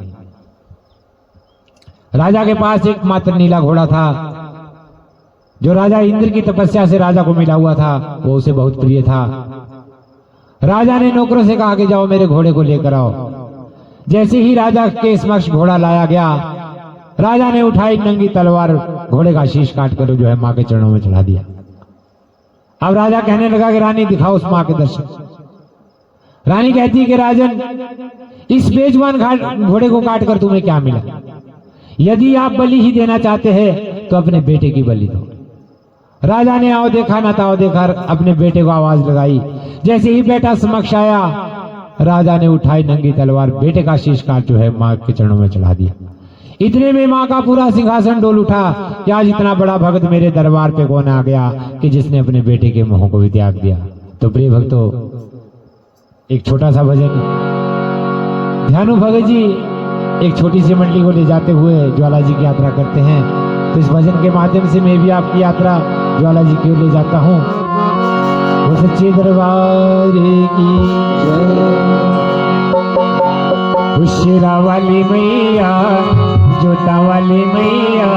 राजा के पास एक मात्र नीला घोड़ा था, जो राजा इंद्र की तपस्या से राजा को मिला हुआ था। वो उसे बहुत प्रिय था। राजा ने नौकरों से कहा कि जाओ मेरे घोड़े को लेकर आओ। जैसे ही राजा के समक्ष घोड़ा लाया गया, राजा ने उठाई नंगी तलवार, घोड़े का शीश काटकर जो है मां के चरणों में चढ़ा दिया। अब राजा कहने लगा कि रानी दिखाओ उस मां के दर्शन। रानी कहती है कि राजन, इस बेजुबान घोड़े को काटकर तुम्हें क्या मिला? यदि आप बलि ही देना चाहते हैं तो अपने बेटे की बलि दो। राजा ने आओ देखा ना ताओ देखा अपने बेटे को आवाज लगाई। जैसे ही बेटा समक्ष आया, राजा ने उठाई नंगी तलवार, बेटे का शीश काट जो है मां के चरणों में चढ़ा दिया। इतने में मां का पूरा सिंहासन डोल उठा कि आज इतना बड़ा भक्त मेरे दरबार पे कौन आ गया कि जिसने अपने बेटे के मोह को भी त्याग दिया। तो प्रिय भक्तों, एक छोटा सा भजन ध्यानु भगत जी एक छोटी सी मंडली को ले जाते हुए ज्वाला जी की यात्रा करते हैं। तो इस भजन के माध्यम से मैं भी आपकी यात्रा ज्वाला जी की ओर ले जाता हूँ। वो सच्चे दरबार की शेरा वाली मैया, जोता वाली मैया,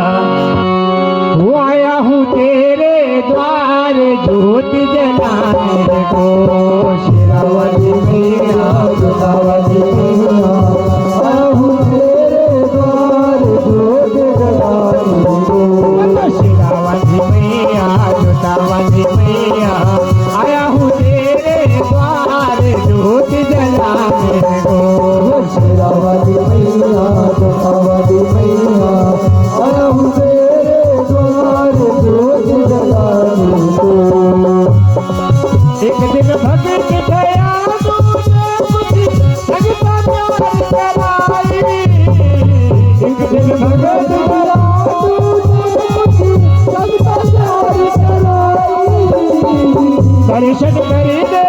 वो आया हूँ तेरे द्वार ज्योत जलाने को। शेरा वाली मैया, जोता वाली मैया, आया हूँ तेरे द्वार ज्योत जलाने को। शेरा वाली मैया, जोता वाली मैया, आया हूँ तेरे द्वार ज्योत जलाने को। शेरा वाली मैया, जोता वाली मैया, आया हूँ तेरे द्वार ज्योत जलाने को। एक दिन भगत गया मुझे कुछ लगता प्यार कराई। एक दिन भगत गया मुझे कुछ लगता प्यार कराई। दर्शन कर दे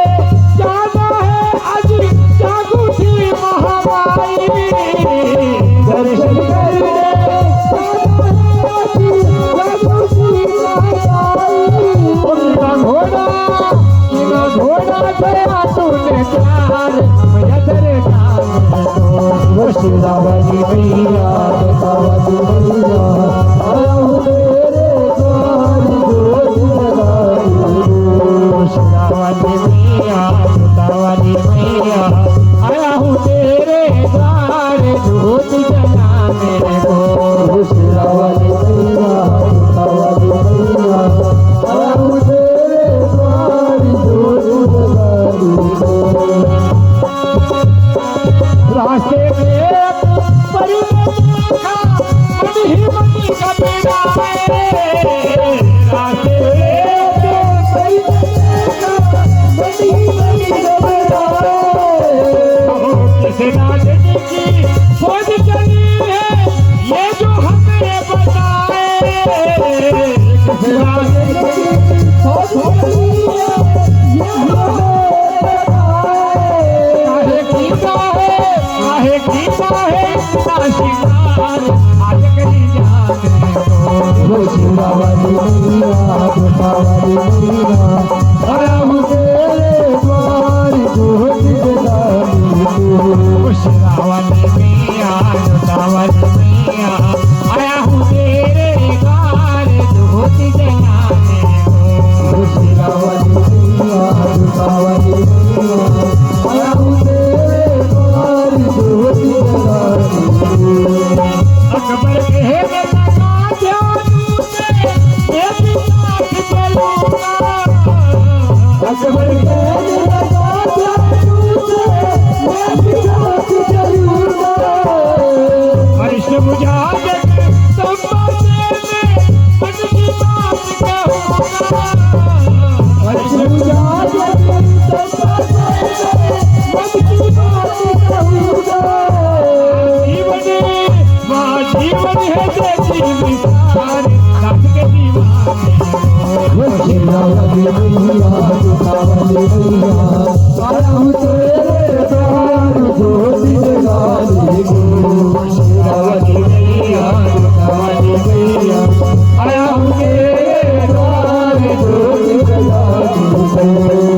जाना है आज जागू थी महामाई। दर्शन कर दे जाना है आज जागू थी महामाई। उनका घोड़ा गया तूने प्यार मैया दरगाह में। वो शेरा वाली मैया, जोता वाली मैया, आया हूँ तेरे द्वार ज्योत जलाने को। शेरा वाली मैया, जोता वाली मैया, आया हूँ तेरे द्वार ज्योत जलाने को। शेरा वाली मैया, जोता वाली मैया, आया हूँ तेरे द्वार ज्योत जलाने को। रास्ते में परी देखा मन ही मनी का बेड़ा है। रास्ते में परी देखा मन ही मनी का बेड़ा है। किसी राजन की खोज चली है ये जो हमें बताए। किसी राजन की खोज चली है ये हमें गीता है ना शिकार आज कहीं जाने को। वो शेरा वाली मैया, जोता वाली मैया, आया हूँ तेरे द्वार ज्योत जलाने को। वो शेरा वाली मैया, जोता वाली मैया, आया हूँ तेरे द्वार ज्योत जलाने को। वो शेरा वाली मैया, जोता वाली मैया, आया हूँ तेरे द्वार ज्योत जलाने को। अकबर कहे लगा जानू से एक साथ चलूंगा। अकबर कहे लगा जानू से एक साथ चलूंगा। हर्ष बुझा जग संबंधे में मन की बात कहूँगा। हर्ष बुझा जग संबंधे में मन की बात कहूँगा। जीवन है तेरी विचार रात के दीवाने। वो शेरा वाली मैया, जोता वाली मैया, आया हूँ तेरे द्वार ज्योत जलाने को। शेरा वाली मैया, जोता वाली मैया, आया हूँ तेरे द्वार ज्योत जलाने को।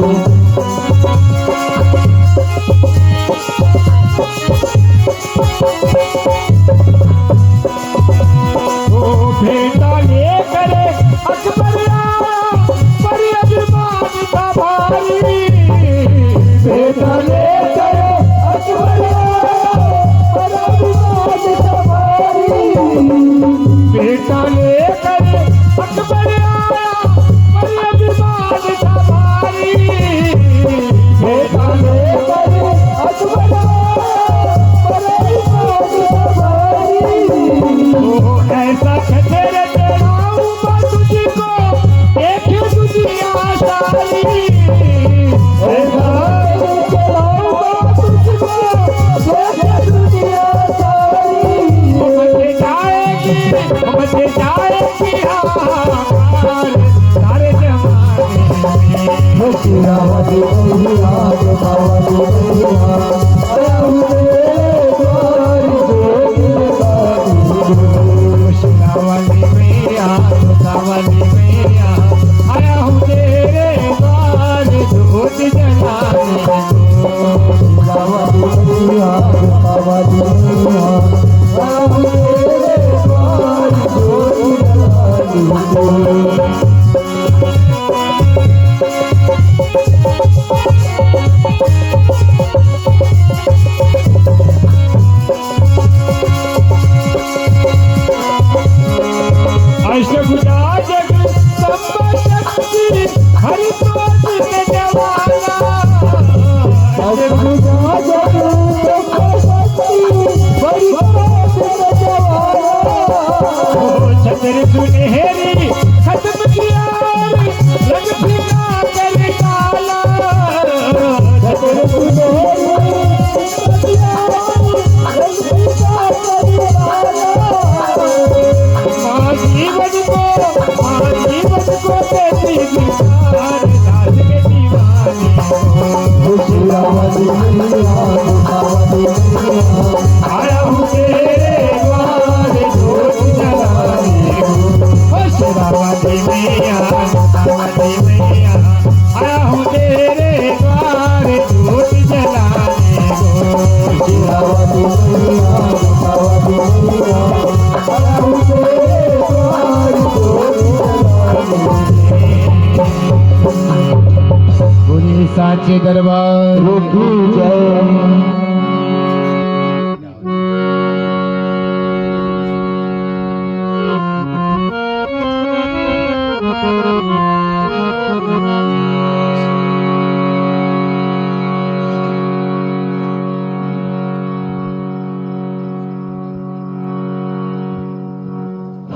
साचे दरबार की जय।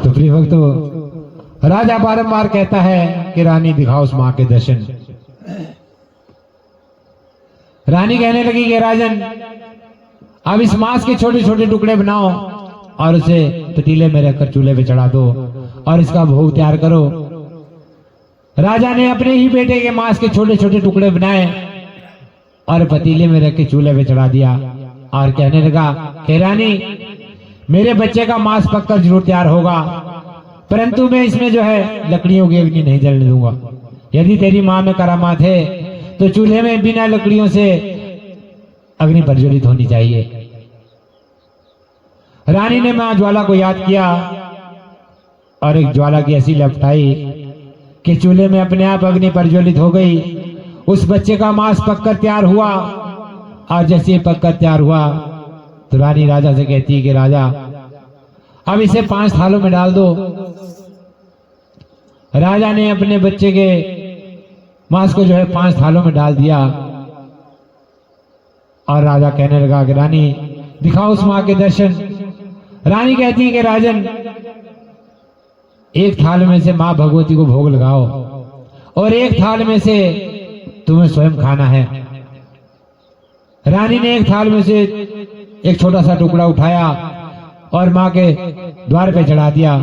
तो प्रिय भक्तों, राजा बारंबार कहता है कि रानी दिखाओ उस मां के दर्शन। रानी कहने लगी कि राजन, अब इस मांस के छोटे छोटे टुकड़े बनाओ और उसे पतीले में रखकर चूल्हे पे चढ़ा दो और इसका भोग तैयार करो। राजा ने अपने ही बेटे के मांस के छोटे छोटे टुकड़े बनाए और पतीले में रख के चूल्हे पे चढ़ा दिया और कहने लगा कि रानी, मेरे बच्चे का मांस पककर जरूर तैयार होगा, परंतु मैं इसमें जो है लकड़ियों की अग्नि नहीं जलने दूंगा। यदि तेरी मां में करामात है तो चूल्हे में बिना लकड़ियों से अग्नि प्रज्वलित होनी चाहिए। रानी ने मां ज्वाला को याद किया और एक ज्वाला की ऐसी लपटाई कि चूल्हे में अपने आप अग्नि प्रज्वलित हो गई। उस बच्चे का मांस पककर तैयार हुआ और जैसे ही पककर तैयार हुआ तो रानी राजा से कहती है कि राजा, अब इसे 5 थालों में डाल दो। राजा ने अपने बच्चे के मांस को जो है 5 थालों में डाल दिया और राजा कहने लगा कि रानी दिखाओ उस मां के दर्शन। रानी कहती है कि राजन, एक थाल में से मां भगवती को भोग लगाओ और एक थाल में से तुम्हें स्वयं खाना है। रानी ने एक थाल में से एक छोटा सा टुकड़ा उठाया और मां के द्वार पे चढ़ा दिया।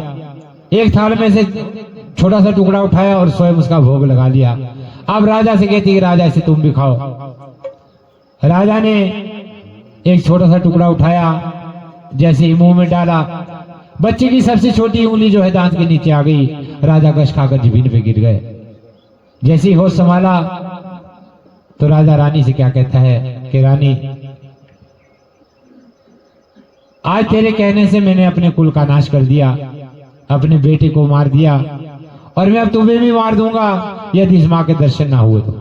एक थाल में से छोटा सा टुकड़ा उठाया और स्वयं उसका भोग लगा लिया। अब राजा से कहती है राजा, इसे तुम भी खाओ। राजा ने एक छोटा सा टुकड़ा उठाया, जैसे ही मुंह में डाला, बच्चे की सबसे छोटी उंगली जो है दांत के नीचे आ गई। राजा कश खाकर जमीन पे गिर गए। जैसे ही होश संभाला तो राजा रानी से क्या कहता है कि रानी, आज तेरे कहने से मैंने अपने कुल का नाश कर दिया, अपने बेटे को मार दिया और मैं अब तुम्हें भी मार दूंगा यदि इस मां के दर्शन ना हुए तो।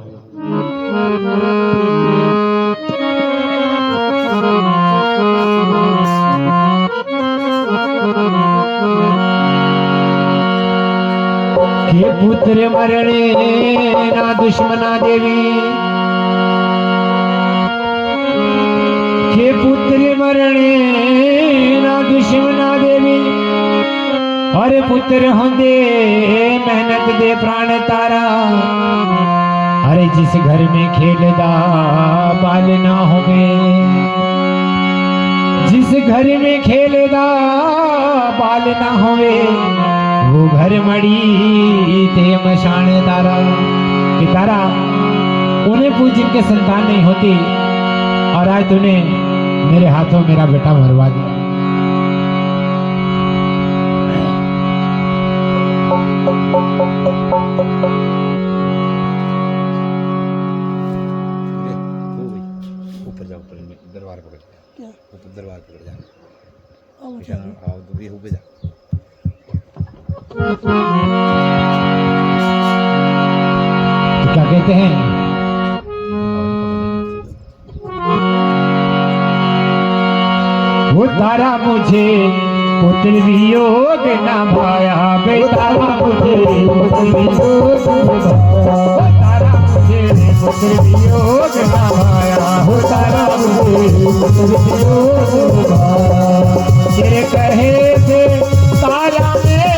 के पुत्र मरणे ना दुश्मना देवी, के पुत्र मरणे ना दुश्मना देवी, अरे पुत्र होंदे मेहनत दे प्राण तारा, अरे जिस घर में खेलदा बाल ना होवे, जिस घर में खेलदा बाल ना होवे, वो घर मड़ी ते मशान तारा कि तारा उन्हें पूछ जिनके संतान नहीं होती, और आज तूने मेरे हाथों मेरा बेटा मरवा दिया। ऊपर जाओ, ऊपर दरबार पकड़ क्या ऊपर दरबार पकड़ जा, आओ निशाना आओ तो भी ऊपर जा। तो क्या कहते हैं, वो तारा मुझे पुत्र वियोग न भाया, बेतारा मुझे पुत्र वियोग न भाया, वो तारा मुझे पुत्र वियोग न भाया, वो तारा मुझे पुत्र वियोग न भाया। तेरे कहे से तारा मेरे,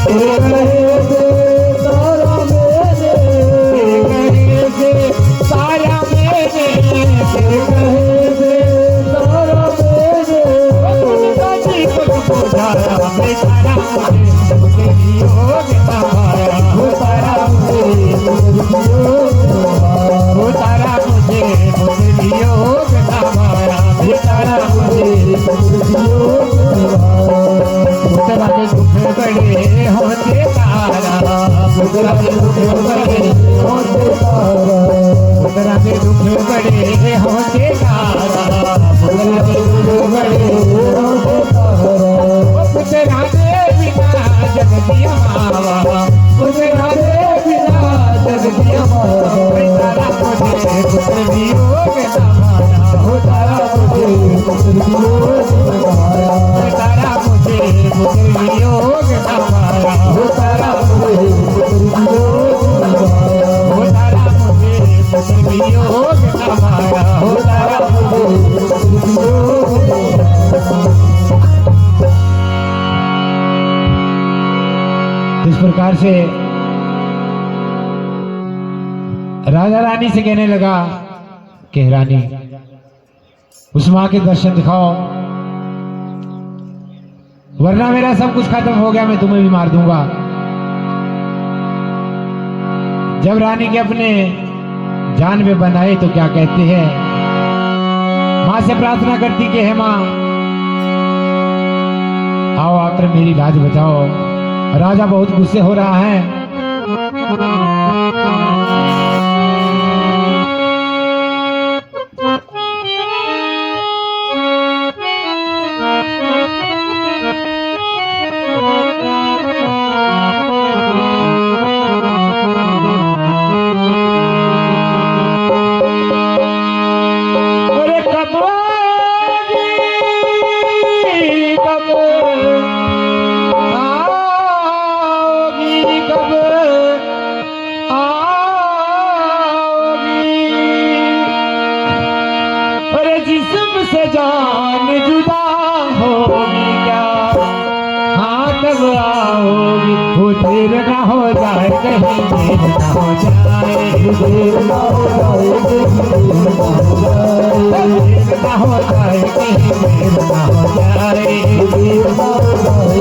तेरे कहे से तारा मेरे, तेरे कहे से तारा मेरे, तेरे कहे से तारा मेरे, जी को बुझाया बेचारा मुझे मुझे वियोग न भाया, वो तारा मुझे वो तारा मुझे मुझे वियोग न भाया, बेचारा मुझे पुत्रा के दुख बड़े होते तारा, पुत्रा के दुख बड़े होते तारा, पुत्रा के दुख बड़े होते तारा, पुत्रा के दुख बड़े होते तारा। पुत्रा के बिना जगतिया मावा, पुत्रा के बिना जगतिया मावा, बेचारा मुझे पुत्र वियोग न भाया, हो तारा मुझे पुत्र वियोग न भाया, बेचारा मुझे पुत्र वियोग न भाया, हो तारा मुझे पुत्र वियोग न भाया, हो तारा मुझे पुत्र वियोग न भाया, हो तारा मुझे पुत्र वियोग न भाया। इस प्रकार से राजा रानी से कहने लगा कि रानी उस मां के दर्शन दिखाओ, वरना मेरा सब कुछ खत्म हो गया, मैं तुम्हें भी मार दूंगा। जब रानी के अपने जान में बनाए तो क्या कहते हैं, मां से प्रार्थना करती कि हे मां आओ आकर मेरी लाज बचाओ। राजा बहुत गुस्से हो रहा है, से जान जुदा होगी क्या, हाँ तब आओगी, वो देर ना हो जाए कहीं देर ना हो जाए, देर ना हो जाए देर ना हो जाए कहीं देर ना हो जाए, देर ना हो जाए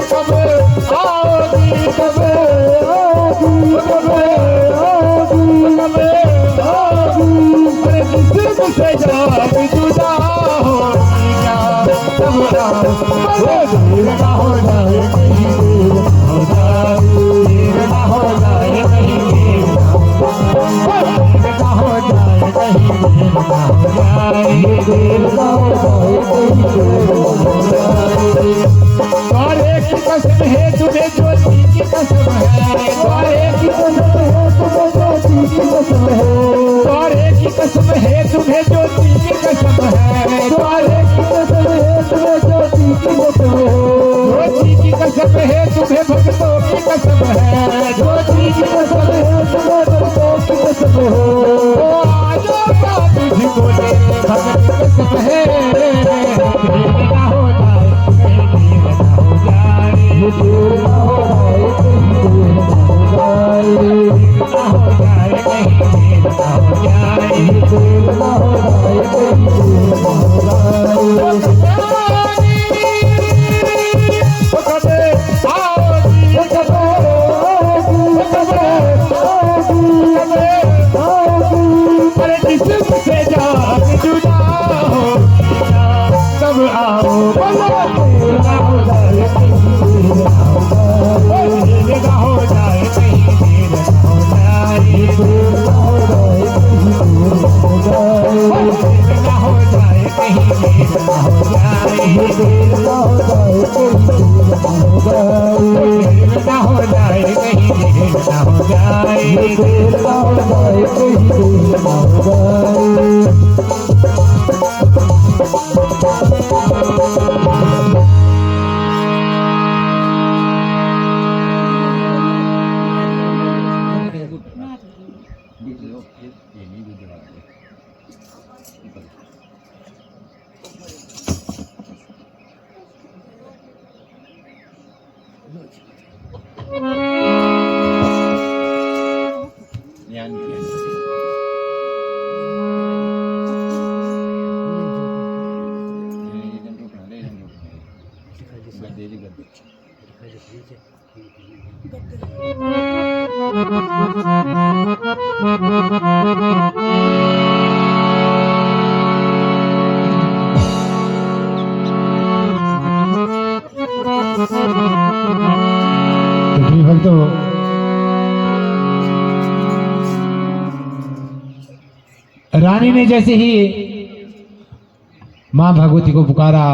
कब आओगी, कब से जान जुदा होगी क्या, तब देर ना हो जाए कहीं देर हो जाए, देर ना हो जाए कहीं देर ना हो जाए, कहीं देर ना हो जाए, देर ना हो जाए कहीं देर हो जाए। द्वारे की कसम है तुम्हें ज्योति की कसम है, द्वारे की कसम है तुम्हें ज्योति की कसम है, द्वारे की कसम है तुम्हें ज्योति की कसम है, द्वारे की कसम है तुम्हें ज्योति की कसम है, ज्योति की कसम है तुम्हें भक्तों की कसम है, ज्योति की कसम है तुम्हें भक्तों की कसम है। आज तुझको ले भक्त कसम है, देर ना हो जाए, देर ना हो जाए, भक्तों, रानी ने जैसे ही मां भगवती को पुकारा,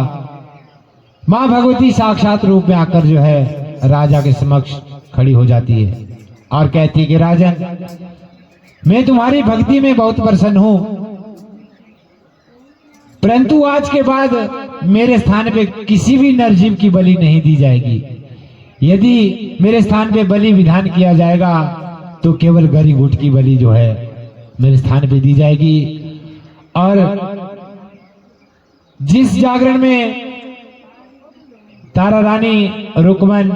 मां भगवती साक्षात रूप में आकर जो है राजा के समक्ष खड़ी हो जाती है और कहती है कि राजन, मैं तुम्हारी भक्ति में बहुत प्रसन्न हूं, परंतु आज के बाद मेरे स्थान पे किसी भी नरजीव की बलि नहीं दी जाएगी। यदि मेरे स्थान पे बलि विधान किया जाएगा तो केवल गरी घुट की बलि जो है मेरे स्थान पे दी जाएगी। और जिस जागरण में तारा रानी, रुकमन,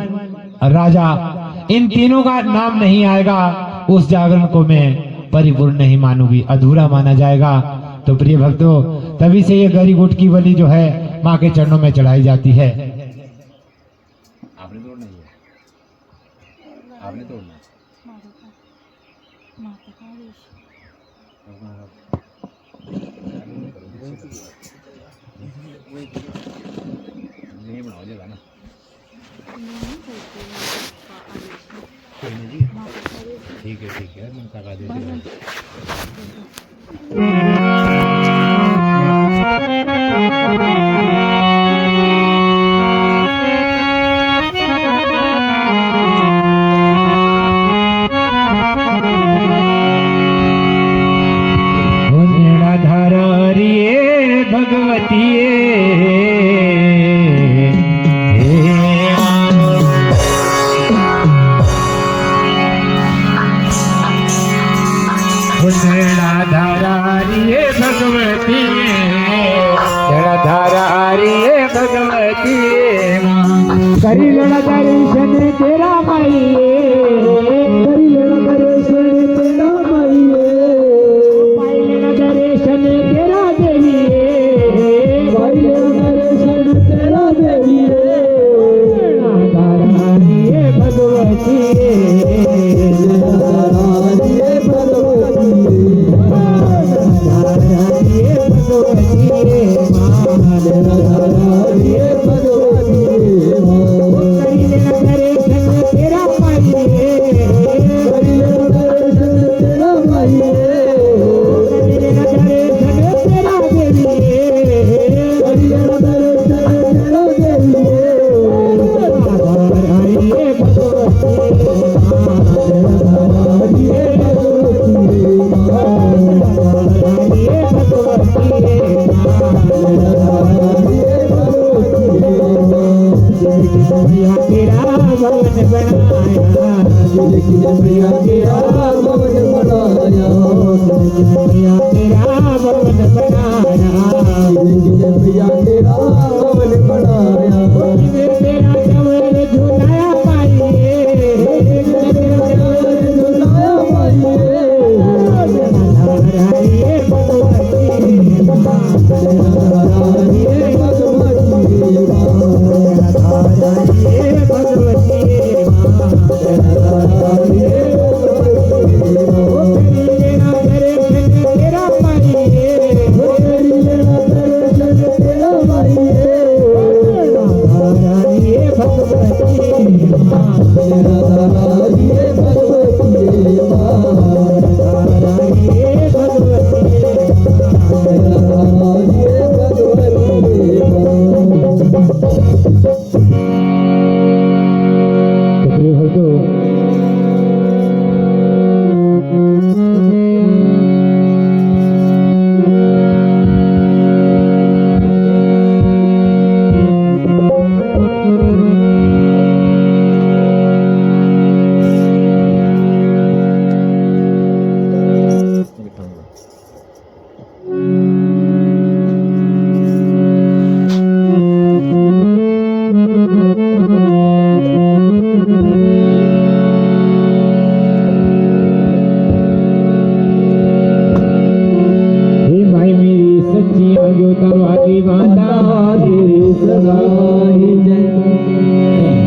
राजा इन तीनों का नाम नहीं आएगा, उस जागरण को मैं परिपूर्ण नहीं मानूंगी, अधूरा माना जाएगा। तो प्रिय भक्तों, तभी से ये गरी घुट की बलि जो है मां के चरणों में चढ़ाई जाती है। आपने तोड़ना है, आपने तोड़ना नहीं बनाओ जगह ना, ठीक है मैं तका दे करी लड़ा दर्शन तेरा माइये, करी लड़ा दर्शन तेरा माइये, पाई लड़ा दर्शन तेरा देविये, पाई लड़ा दर्शन तेरा देविये, राधारानी भगवती, राधारानी भगवती, राधारानी भगवती, राधारानी भगवती।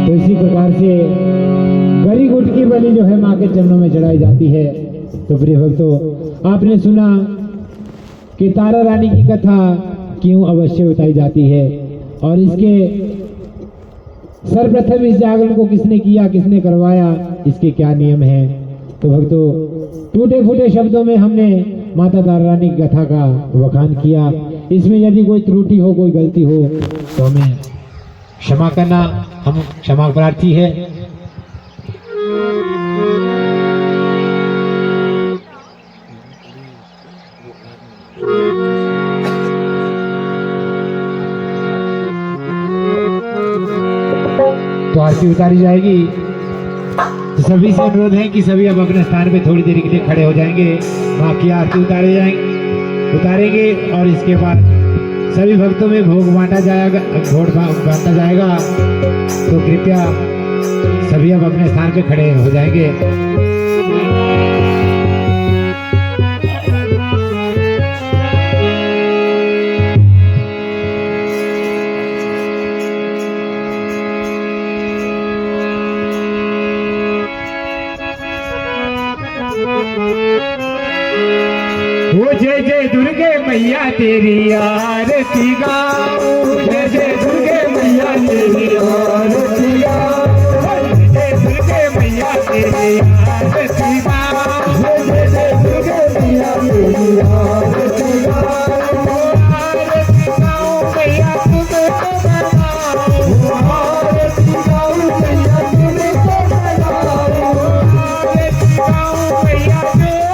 तो इसी प्रकार से गरी गुट की बलि जो है माँ के चरणों में चढ़ाई जाती है। तो प्रिय भक्तों, आपने सुना कि तारा रानी की कथा क्यों अवश्य बताई जाती है और इसके सर्वप्रथम इस जागरण को किसने किया, किसने करवाया, इसके क्या नियम हैं। तो भक्तों, टूटे फूटे शब्दों में हमने माता तारा रानी की कथा का बखान किया। इसमें यदि कोई त्रुटि हो, कोई गलती हो तो हमें क्षमा करना, हम क्षमा प्रार्थी है। तो आरती उतारी जाएगी। तो सभी से अनुरोध है कि सभी अब अपने स्थान पे थोड़ी देर के लिए खड़े हो जाएंगे। माँ की आरती उतारेंगे और इसके बाद सभी भक्तों में भोग बांटा जाएगा। तो कृपया सभी अब अपने स्थान पे खड़े हो जाएंगे। वो जय जय दुर्गे मैया तेरी आरती गाऊं, जय जय दुर्गे मैया तेरी आरती गाऊं, जय दुर्गे मैया तेरी आरती गाऊं, जय जय दुर्गे मैया तेरी आरती गाऊं, आरती गाऊं मैया तुझको बनाऊं, आरती गाऊं मैया तुझको बनाऊं, आरती गाऊं मैया तुझको बनाऊं,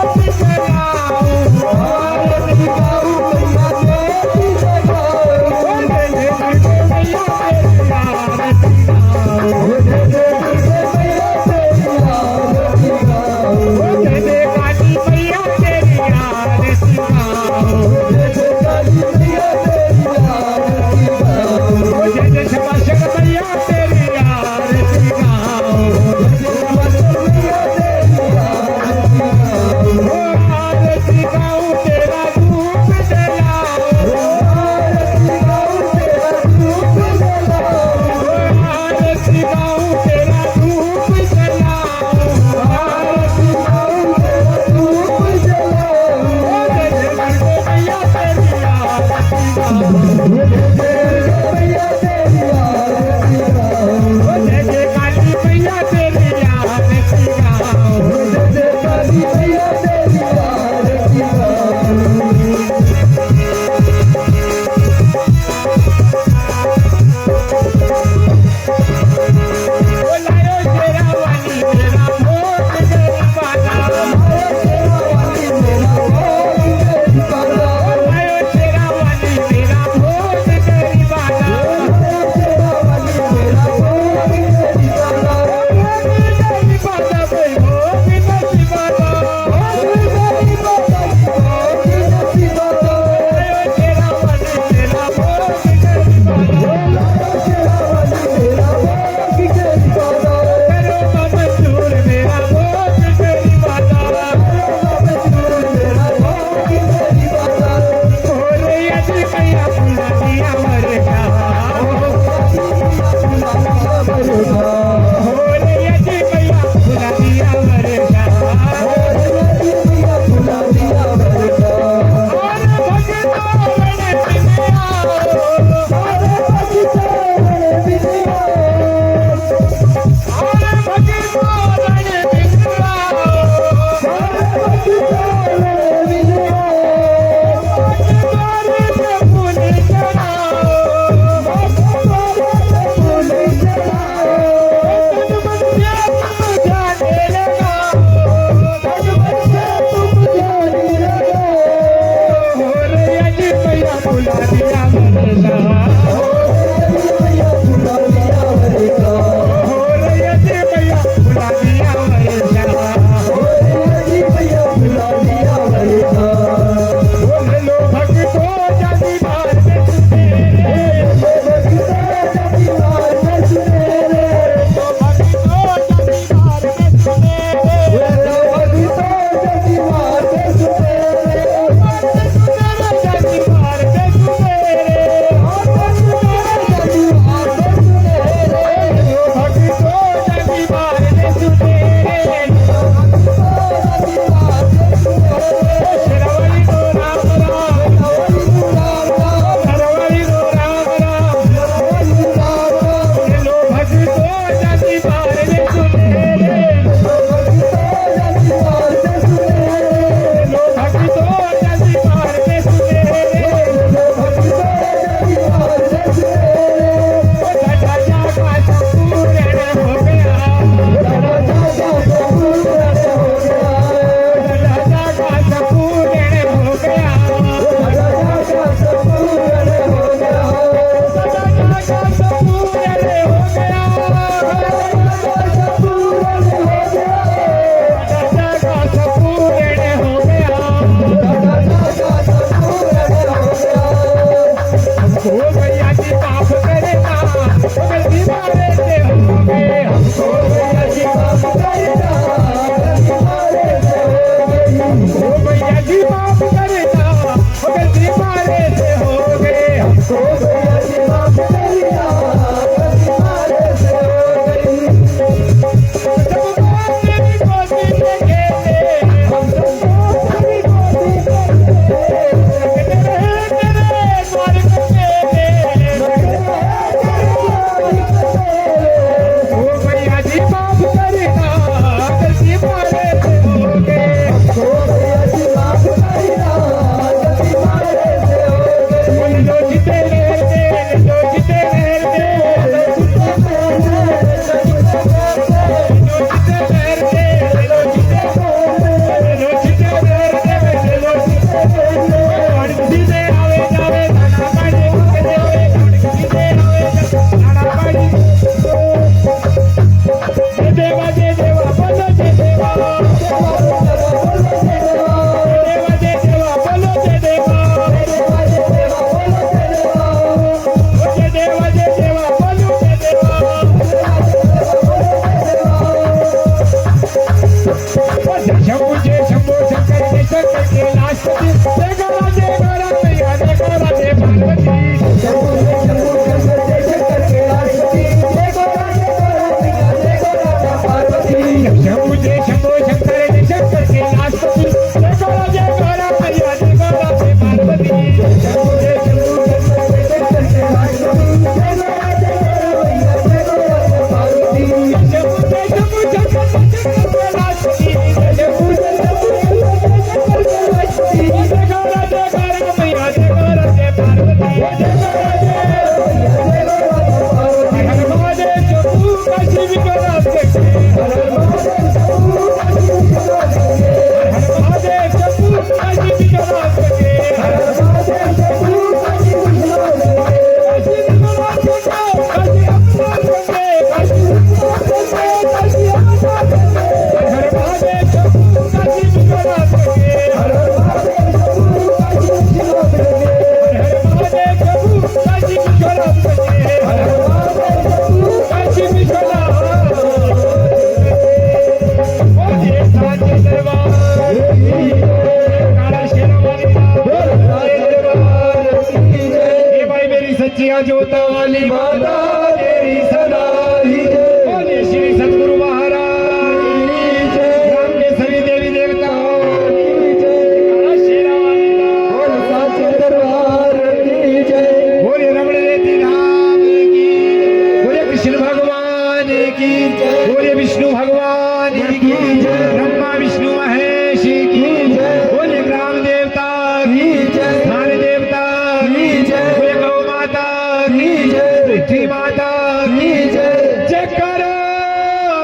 की जय, बोले विष्णु भगवान की जय, ब्रह्मा विष्णु महेश की जय, बोले ग्राम देवता की जय, स्थान देवता की जय, बोले गौ माता की जय, पृथ्वी माता की जय, जय करो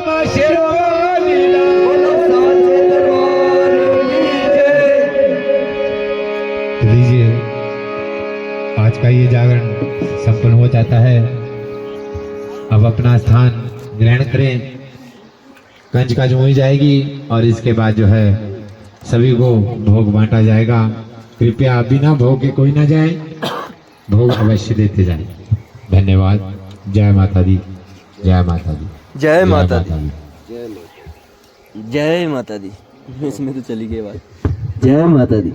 मां शेरवाली लाल साचे दरबार की जय। तो लीजिए, आज का ये जागरण संपन्न हो जाता है। अब अपना स्थान ग्रहण करें, कंजकाज हो जाएगी और इसके बाद जो है सभी को भोग बांटा जाएगा। कृपया बिना भोग के कोई ना जाए, भोग अवश्य देते जाए। धन्यवाद। जय माता दी, जय माता दी, जय माता दी, जय माता दी। इसमें तो चली गई बात। जय माता दी।